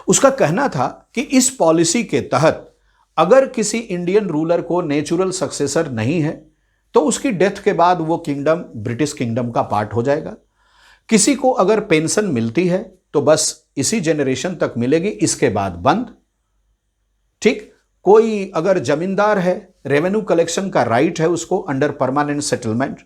उसका कहना था कि इस पॉलिसी के तहत अगर किसी इंडियन रूलर को नेचुरल सक्सेसर नहीं है तो उसकी डेथ के बाद वो किंगडम ब्रिटिश किंगडम का पार्ट हो जाएगा। किसी को अगर पेंशन मिलती है तो बस इसी जनरेशन तक मिलेगी, इसके बाद बंद। ठीक, कोई अगर जमींदार है, रेवेन्यू कलेक्शन का राइट है उसको अंडर परमानेंट सेटलमेंट,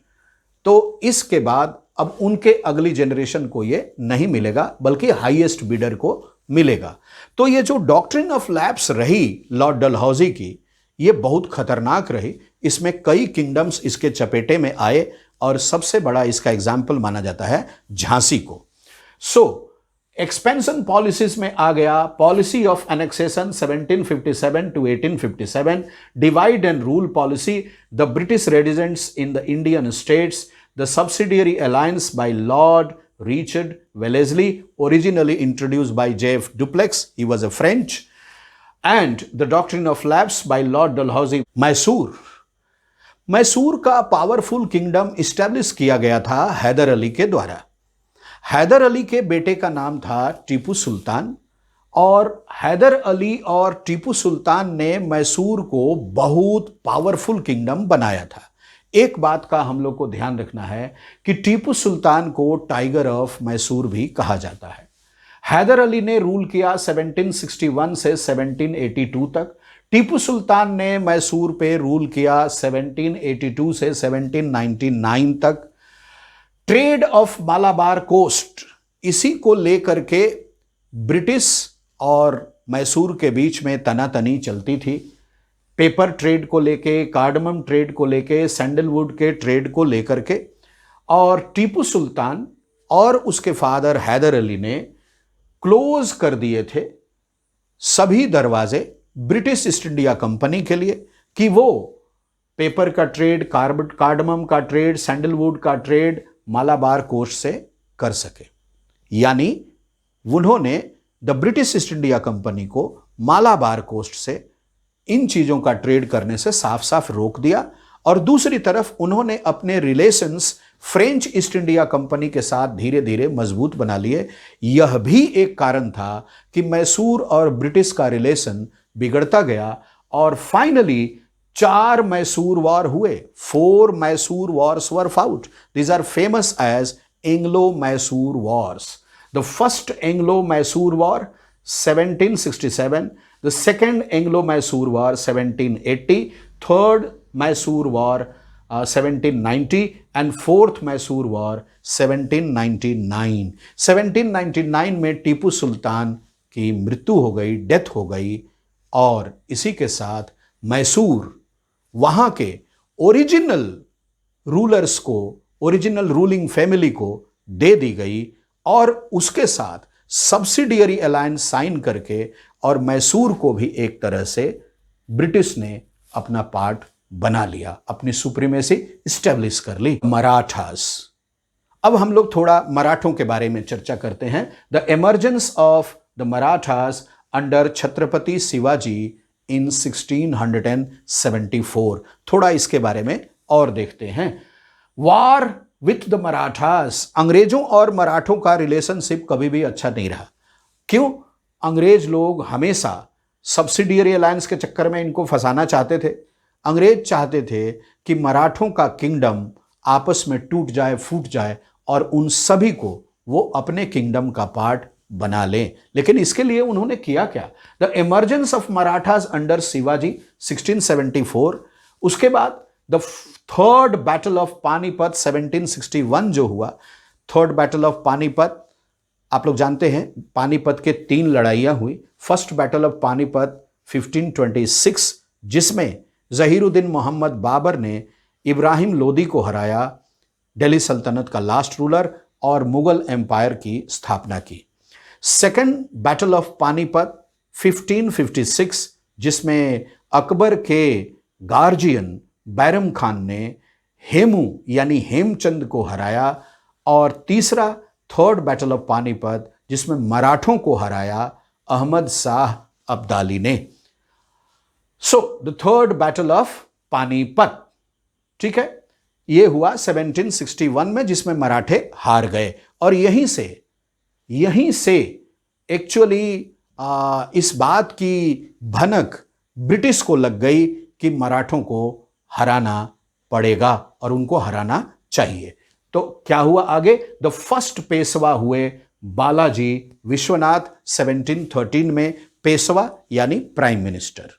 तो इसके बाद अब उनके अगली जनरेशन को ये नहीं मिलेगा बल्कि हाईएस्ट बिडर को मिलेगा। तो ये जो डॉक्ट्रिन ऑफ लैप्स रही लॉर्ड डलहौजी की, ये बहुत खतरनाक रही। इसमें कई किंगडम्स इसके चपेटे में आए और सबसे बड़ा इसका एग्जाम्पल माना जाता है झांसी को। सो एक्सपेंशन पॉलिसीज में आ गया policy of annexation 1757 to 1857, divide and rule policy, the British residents in the Indian states, the subsidiary alliance by lord Richard Wellesley, originally introduced by J.F. Duplex, he was a French, and the doctrine of lapse by Lord Dalhousie. Mysore का पावरफुल किंगडम इस्टेब्लिश किया गया था हैदर अली के द्वारा। हैदर अली के बेटे का नाम था टीपू सुल्तान, और हैदर अली और टीपू सुल्तान ने मैसूर को बहुत पावरफुल किंगडम बनाया था। एक बात का हम लोग को ध्यान रखना है कि टीपू सुल्तान को टाइगर ऑफ मैसूर भी कहा जाता है। हैदर अली ने रूल किया 1761 से 1782 तक। टीपू सुल्तान ने मैसूर पे रूल किया 1782 से 1799 तक। ट्रेड ऑफ मालाबार कोस्ट, इसी को लेकर के ब्रिटिश और मैसूर के बीच में तनातनी चलती थी। पेपर ट्रेड को लेके, कार्डमम ट्रेड को लेके, सैंडलवुड के ट्रेड को लेकर के, और टीपू सुल्तान और उसके फादर हैदर अली ने क्लोज कर दिए थे सभी दरवाजे ब्रिटिश ईस्ट इंडिया कंपनी के लिए कि वो पेपर का ट्रेड, कार्डमम का ट्रेड, सैंडलवुड का ट्रेड मालाबार कोस्ट से कर सके। यानी उन्होंने the British East India Company को मालाबार कोस्ट से इन चीजों का ट्रेड करने से साफ साफ रोक दिया। और दूसरी तरफ उन्होंने अपने relations French east India Company के साथ धीरे धीरे मजबूत बना लिए। यह भी एक कारण था कि मैसूर और ब्रिटिश का रिलेशन बिगड़ता गया और फाइनली 4 मैसूर वॉर हुए। 4 Mysore wars were fought. These are famous as Anglo Mysore wars. The first Anglo Mysore war 1767, the second Anglo-Mysore War 1780, third Mysore War 1790 and fourth Mysore War 1799। 1799 में टीपू सुल्तान की मृत्यु हो गई, डेथ हो गई, और इसी के साथ मैसूर वहां के ओरिजिनल रूलर्स को, ओरिजिनल रूलिंग फैमिली को दे दी गई, और उसके साथ सब्सिडियरी अलायंस साइन करके और मैसूर को भी एक तरह से ब्रिटिश ने अपना पार्ट बना लिया, अपनी सुप्रीमेसी स्टेब्लिश कर ली। मराठास, अब हम लोग थोड़ा मराठों के बारे में चर्चा करते हैं। The emergence of the Marathas under Chhatrapati Shivaji in 1674, थोड़ा इसके बारे में और देखते हैं। वार विथ द मराठास, अंग्रेजों और मराठों का रिलेशनशिप कभी भी अच्छा नहीं रहा। क्यों? अंग्रेज लोग हमेशा सब्सिडियरी अलायंस के चक्कर में इनको फंसाना चाहते थे। अंग्रेज चाहते थे कि मराठों का किंगडम आपस में टूट जाए, फूट जाए, और उन सभी को वो अपने किंगडम का पार्ट बना लें। लेकिन इसके लिए उन्होंने किया क्या? The emergence of Marathas under Shivaji 1674, उसके बाद the third battle of Panipat 1761 जो हुआ। थर्ड बैटल ऑफ पानीपत, आप लोग जानते हैं पानीपत के 3 लड़ाइयां हुई। फर्स्ट बैटल ऑफ पानीपत 1526, जिसमें जहीरुद्दीन मोहम्मद बाबर ने इब्राहिम लोदी को हराया, दिल्ली सल्तनत का लास्ट रूलर, और मुगल एम्पायर की स्थापना की। सेकेंड बैटल ऑफ पानीपत 1556, जिसमें अकबर के गार्जियन बैरम खान ने हेमू यानी हेमचंद को हराया। और तीसरा थर्ड बैटल ऑफ पानीपत, जिसमें मराठों को हराया अहमद शाह अब्दाली ने। So the third battle of Panipat. ठीक है, यह हुआ 1761 में, जिसमें मराठे हार गए। और यहीं से एक्चुअली इस बात की भनक ब्रिटिश को लग गई कि मराठों को हराना पड़ेगा और उनको हराना चाहिए। तो क्या हुआ आगे? द फर्स्ट पेशवा हुए बालाजी विश्वनाथ 1713 में, पेशवा यानी प्राइम मिनिस्टर।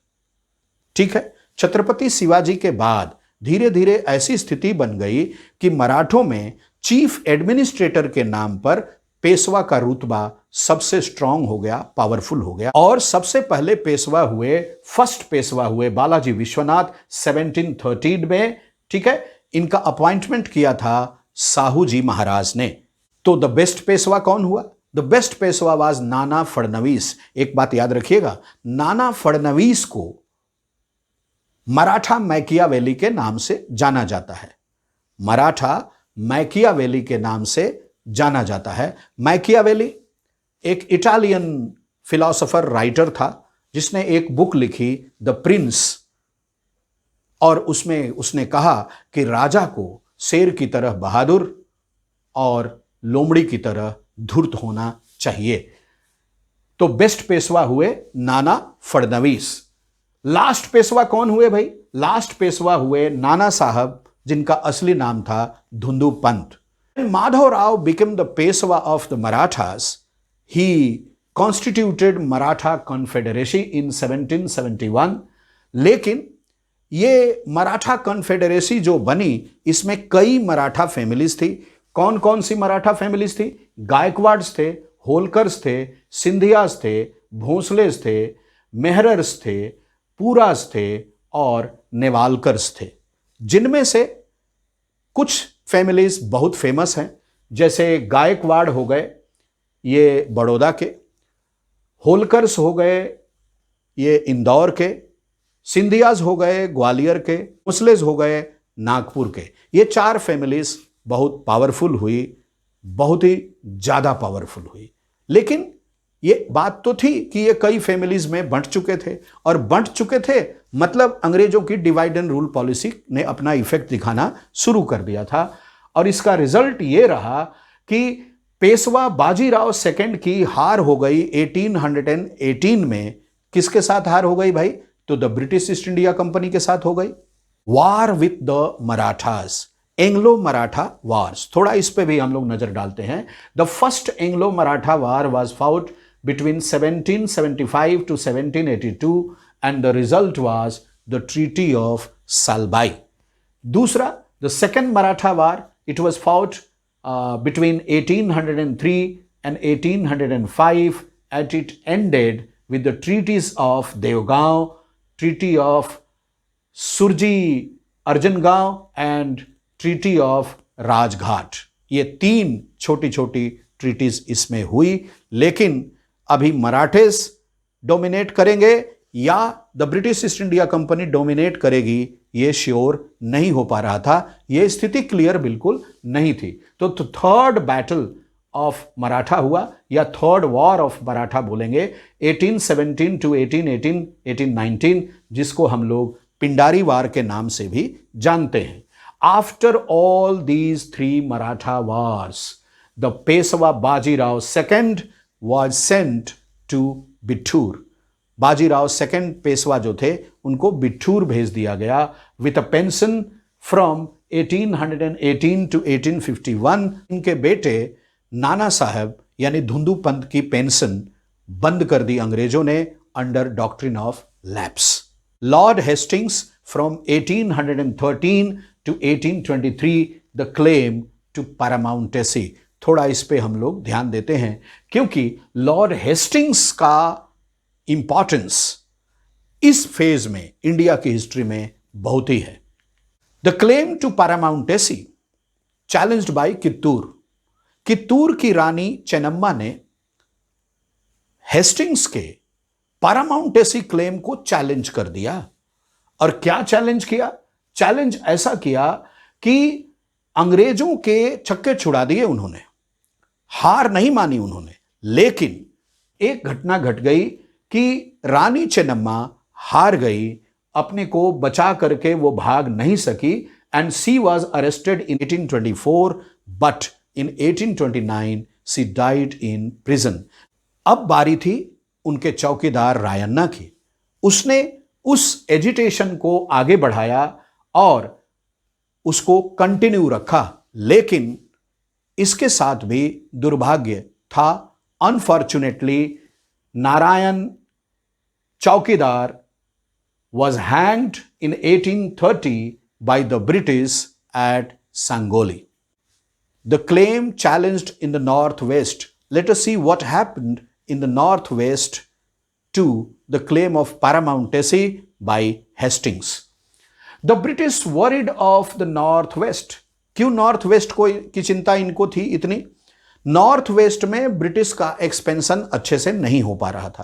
ठीक है, छत्रपति शिवाजी के बाद धीरे धीरे ऐसी स्थिति बन गई कि मराठों में चीफ एडमिनिस्ट्रेटर के नाम पर पेशवा का रुतबा सबसे स्ट्रांग हो गया, पावरफुल हो गया। और सबसे पहले फर्स्ट पेशवा हुए बालाजी विश्वनाथ 1713 में। ठीक है, इनका अपॉइंटमेंट किया था साहू जी महाराज ने। तो द बेस्ट पेशवा कौन हुआ? The best Peshwa was Nana Phadnavis. एक बात याद रखिएगा, नाना फडणवीस को मराठा मैकियावेली के नाम से जाना जाता है। मराठा मैकियावेली के नाम से जाना जाता है। मैकियावेली एक इटालियन फिलॉसफर राइटर था, जिसने एक बुक लिखी द प्रिंस, और उसमें उसने कहा कि राजा को शेर की तरह बहादुर और लोमड़ी की तरह धूर्त होना चाहिए। तो बेस्ट पेशवा हुए नाना फडणवीस। लास्ट पेशवा कौन हुए भाई? लास्ट पेशवा हुए नाना साहब, जिनका असली नाम था धुंधु Pant. Madhav became the Peshwa of the Marathas. He constituted Maratha Confederacy in 1771. लेकिन ये मराठा कॉन्फेडरेसी जो बनी, इसमें कई मराठा फैमिलीज थी। कौन कौन सी मराठा फैमिलीज थी? गायकवाड्स थे, होलकर्स थे, सिंधियाज थे, भोंसलेज थे, मेहरर्स थे, पूराज थे और नेवालकर्स थे। जिनमें से कुछ फैमिलीज बहुत फेमस हैं, जैसे गायकवाड़ हो गए ये बड़ौदा के, होलकर्स हो गए ये इंदौर के, सिंधियाज हो गए ग्वालियर के, मुस्लिस हो गए नागपुर के। ये चार फैमिलीज बहुत पावरफुल हुई, बहुत ही ज़्यादा पावरफुल हुई। लेकिन ये बात तो थी कि ये कई फैमिलीज में बंट चुके थे, और बंट चुके थे मतलब अंग्रेजों की डिवाइड एंड रूल पॉलिसी ने अपना इफेक्ट दिखाना शुरू कर दिया था। और इसका रिजल्ट ये रहा कि पेशवा बाजीराव सेकंड की हार हो गई 1818 में। किसके साथ हार हो गई भाई? तो the British East India Company के साथ हो गई। War with the Marathas, Anglo Maratha wars, थोड़ा इस पे भी हम लोग नजर डालते हैं। The first Anglo Maratha war was fought between 1775 to 1782 and the result was the Treaty of Salbai. दूसरा, the second Maratha war, it was fought between 1803 and 1805 and it ended with the treaties of Devgaon, Treaty of Surji Arjangaon and Treaty of Rajghat। ये तीन छोटी छोटी ट्रीटीज इसमें हुई। लेकिन अभी मराठेस डोमिनेट करेंगे या the British East India company dominate करेगी, ये श्योर नहीं हो पा रहा था। ये स्थिति क्लियर बिल्कुल नहीं थी। तो थर्ड बैटल ऑफ मराठा हुआ, या थर्ड वॉर ऑफ मराठा बोलेंगे, 1817 टू 1818, 1819, जिसको हम लोग पिंडारी वार के नाम से भी जानते हैं। After all these three Maratha wars, the Peshwa Bajirao second was sent to Bithoor. Bajirao second Peshwa जो थे उनको बिठूर भेज दिया गया with a pension from 1818 to 1851। इनके बेटे नाना साहब यानी धुंधु पंत की पेंशन बंद कर दी अंग्रेजों ने under doctrine of lapse. Lord Hastings from 1813 to 1823 the claim to paramountcy. थोड़ा इस पे हम लोग ध्यान देते हैं क्योंकि लॉर्ड हेस्टिंग्स का इंपॉर्टेंस इस फेज में इंडिया की हिस्ट्री में बहुत ही है। The claim to paramountcy challenged by Kittur. Kittur की रानी चेन्नम्मा ने हेस्टिंग्स के पैरामाउंटेसी क्लेम को चैलेंज कर दिया। और क्या चैलेंज किया? चैलेंज ऐसा किया कि अंग्रेजों के छक्के छुड़ा दिए उन्होंने, हार नहीं मानी उन्होंने। लेकिन एक घटना घट गई कि रानी चेन्नम्मा हार गई अपने को बचा करके वो भाग नहीं सकी and she was arrested in 1824 but in 1829 she died in prison. अब बारी थी उनके चौकीदार रायन्ना की। उसने उस एजिटेशन को आगे बढ़ाया और उसको कंटिन्यू रखा, लेकिन इसके साथ भी दुर्भाग्य था। अनफॉर्चुनेटली नारायण चौकीदार was hanged in 1830 by the British at Sangoli. The claim challenged in the Northwest. Let us see what happened in the Northwest to the claim of paramountcy by Hastings. The British worried of the Northwest. क्यों Northwest की चिंता इनको थी इतनी? नॉर्थ वेस्ट में ब्रिटिश का एक्सपेंशन अच्छे से नहीं हो पा रहा था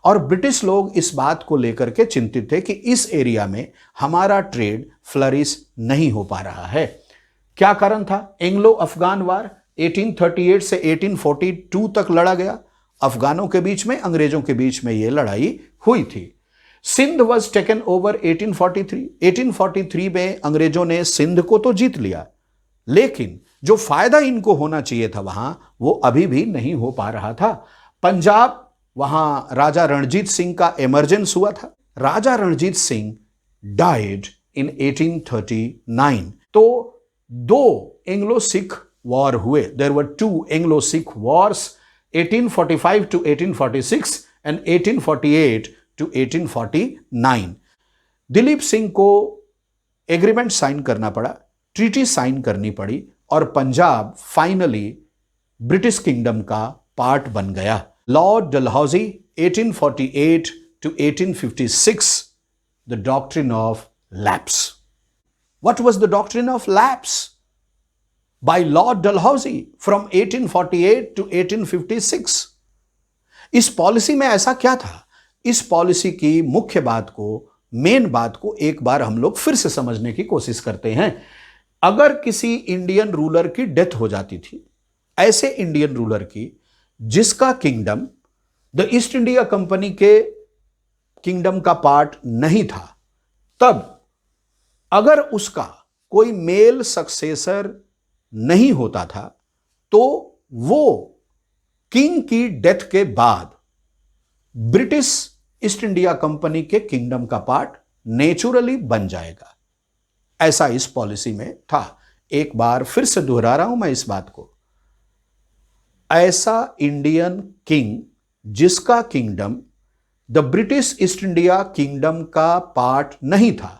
और ब्रिटिश लोग इस बात को लेकर के चिंतित थे कि इस एरिया में हमारा ट्रेड फ्लरिश नहीं हो पा रहा है। क्या कारण था? एंग्लो अफगान वार 1838 से 1842 तक लड़ा गया। अफगानों के बीच में, अंग्रेजों के बीच में यह लड़ाई हुई थी। Sindh was taken over 1843। 1843 में अंग्रेजों ने सिंध को तो जीत लिया, लेकिन जो फायदा इनको होना चाहिए था वहां, वो अभी भी नहीं हो पा रहा था। पंजाब, वहां राजा रणजीत सिंह का इमरजेंस हुआ था। Raja Ranjit Singh died in 1839। तो दो एंग्लो सिख वॉर हुए। There were two Anglo Sikh wars, 1845 to 1846 and 1848 to 1849। Dilip Singh को एग्रीमेंट साइन करना पड़ा, ट्रीटी साइन करनी पड़ी और पंजाब फाइनली ब्रिटिश किंगडम का पार्ट बन गया। Lord Dalhousie 1848 to 1856, the doctrine of lapse. What was the doctrine of lapse? By Lord Dalhousie from 1848 to 1856. इस पॉलिसी में ऐसा क्या था? इस पॉलिसी की मुख्य बात को, मेन बात को एक बार हम लोग फिर से समझने की कोशिश करते हैं। अगर किसी इंडियन रूलर की डेथ हो जाती थी, ऐसे इंडियन रूलर की जिसका kingdom the East India Company के किंगडम का पार्ट नहीं था, तब अगर उसका कोई मेल सक्सेसर नहीं होता था तो वो किंग की डेथ के बाद ब्रिटिश ईस्ट इंडिया कंपनी के किंगडम का पार्ट नेचुरली बन जाएगा। ऐसा इस पॉलिसी में था। एक बार फिर से दोहरा रहा हूं मैं इस बात को। ऐसा इंडियन किंग जिसका kingdom the British East India kingdom का पार्ट नहीं था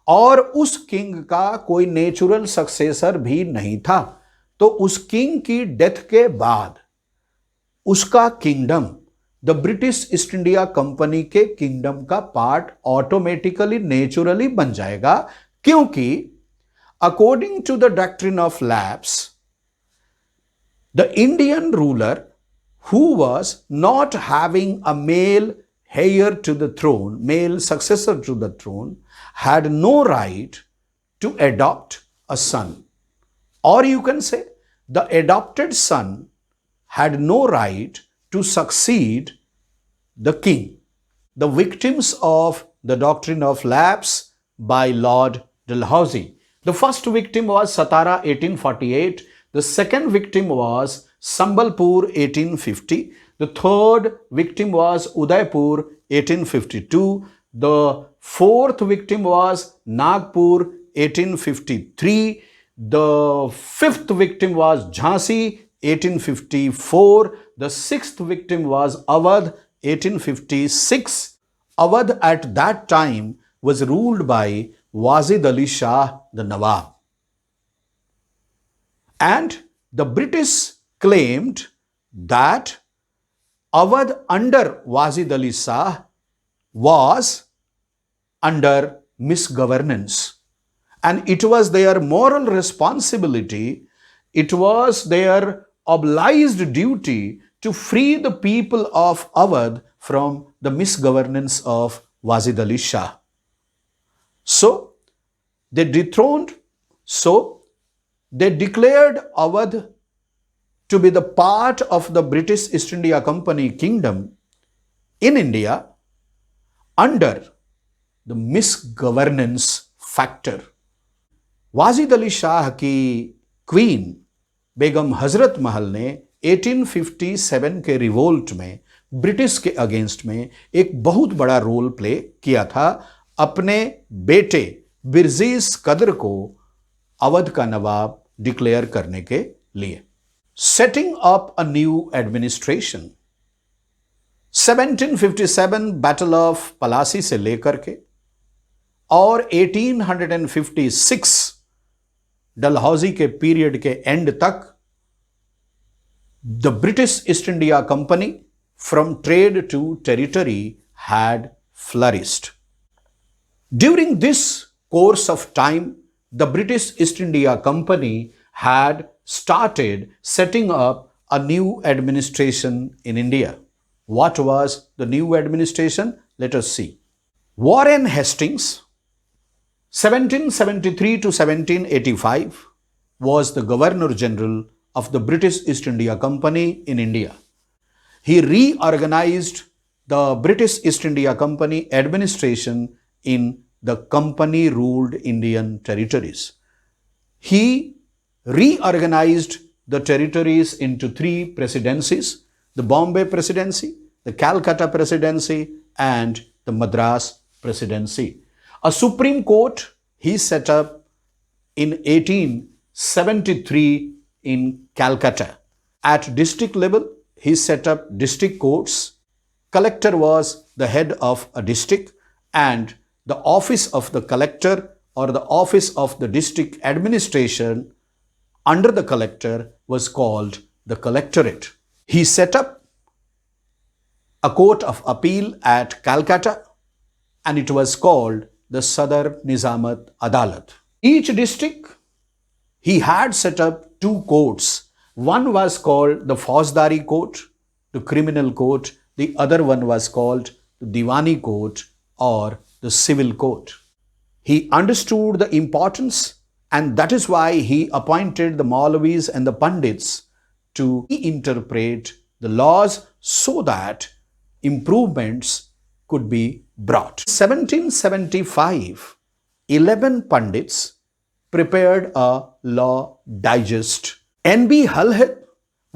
और उस किंग का कोई नेचुरल सक्सेसर भी नहीं था, तो उस किंग की डेथ के बाद उसका kingdom the British East India Company के किंगडम का पार्ट ऑटोमेटिकली नेचुरली बन जाएगा, क्योंकि according to the doctrine of lapse the Indian ruler who was not having a male heir to the throne, male successor to the throne, had no right to adopt a son. Or you can say the adopted son had no right to succeed the king. The victims of the doctrine of lapse by Lord Dalhousie. The first victim was Satara 1848. The second victim was Sambalpur 1850. The third victim was Udaipur 1852. The fourth victim was Nagpur 1853. The fifth victim was Jhansi 1854. The sixth victim was Awadh 1856. Awadh at that time was ruled by Wazid Ali Shah the Nawab. And the British claimed that Awadh under Wazid Ali Shah was under misgovernance, and it was their moral responsibility, it was their obliged duty to free the people of Awadh from the misgovernance of Wazid Ali Shah. So they declared Awadh to be the part of the British East India Company kingdom in India under the misgovernance factor. Wajid Ali Shah की क्वीन बेगम हजरत महल ने 1857 के रिवोल्ट में ब्रिटिश के अगेंस्ट में एक बहुत बड़ा रोल प्ले किया था, अपने बेटे बिरजीज कदर को अवध का नवाब डिक्लेयर करने के लिए। Setting up a new administration. 1757 battle of Plassey से लेकर के और 1856 डलहौजी के पीरियड के एंड तक the British East India Company from trade to territory had flourished. During this course of time the British East India Company had started setting up a new administration in India. What was the new administration? Let us see. Warren Hastings, 1773 to 1785, was the Governor General of the British East India Company in India. He reorganized the British East India Company administration in the company-ruled Indian territories. He reorganized the territories into three presidencies: the Bombay Presidency, the Calcutta Presidency, and the Madras Presidency. A Supreme Court he set up in 1873 in Calcutta. At district level, he set up district courts. Collector was the head of a district, and the office of the collector or the office of the district administration under the collector was called the collectorate. He set up a court of appeal at Calcutta, and it was called the Sadar Nizamat Adalat. Each district he had set up two courts. One was called the Fauzdari court, the criminal court. The other one was called the Diwani court or the civil court. He understood the importance, and that is why he appointed the Maulavis and the Pandits to interpret the laws so that improvements could be brought. 1775, 11 Pandits prepared a law digest. N.B. Halhed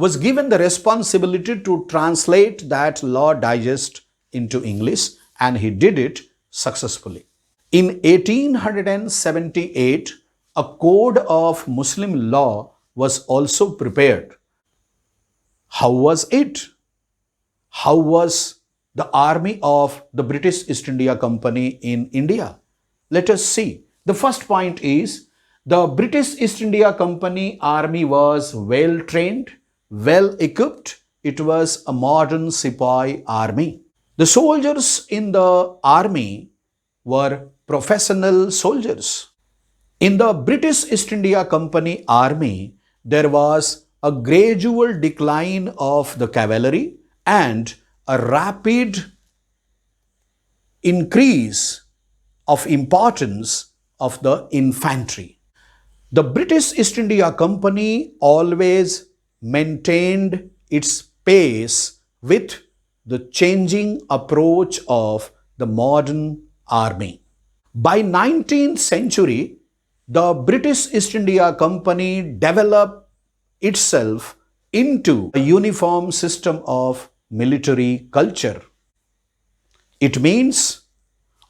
was given the responsibility to translate that law digest into English, and he did it successfully. In 1878, a code of Muslim law was also prepared. How was it? How was the army of the British East India Company in India? Let us see. The first point is the British East India Company army was well trained, well equipped. It was a modern Sepoy army. The soldiers in the army were professional soldiers. In the British East India Company army, there was a gradual decline of the cavalry and a rapid increase of importance of the infantry. The British East India Company always maintained its pace with the changing approach of the modern army. By 19th century, the British East India Company developed itself into a uniform system of military culture. It means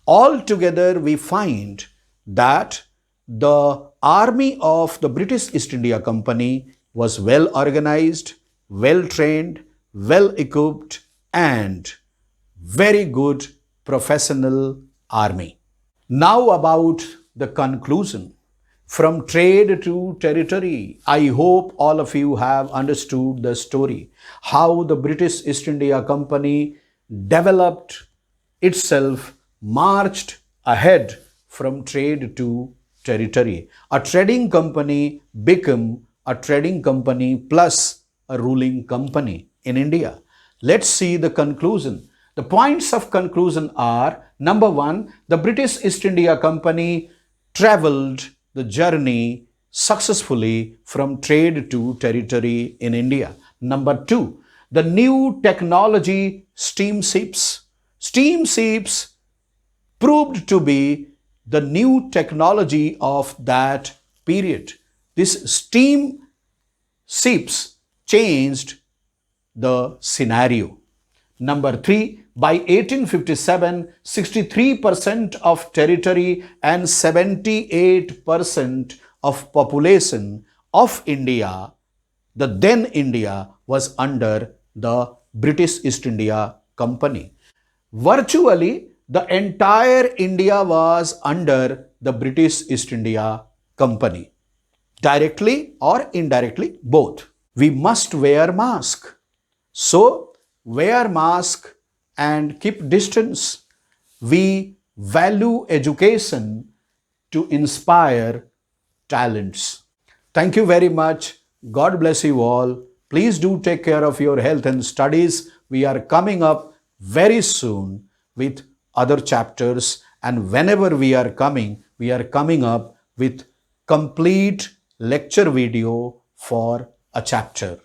altogether we find that the army of the British East India Company was well organized, well trained, well equipped, and very good professional army. Now about the conclusion. From trade to territory, I hope all of you have understood the story, how the British East India Company developed itself, marched ahead from trade to territory. A trading company became a trading company plus a ruling company in India. Let's see the conclusion. The points of conclusion are: number one, the British East India Company traveled the journey successfully from trade to territory in India. Number two, the new technology steamships proved to be the new technology of that period. This steam ships changed the scenario. Number 3, by 1857, 63% of territory and 78% of population of India, the then India, was under the British East India Company. Virtually, the entire India was under the British East India Company. Directly or indirectly, both. We must wear mask. So, wear mask and keep distance. We value education to inspire talents. Thank you very much. God bless you all. Please do take care of your health and studies. We are coming up very soon with other chapters, and whenever we are coming up with complete lecture video for a chapter.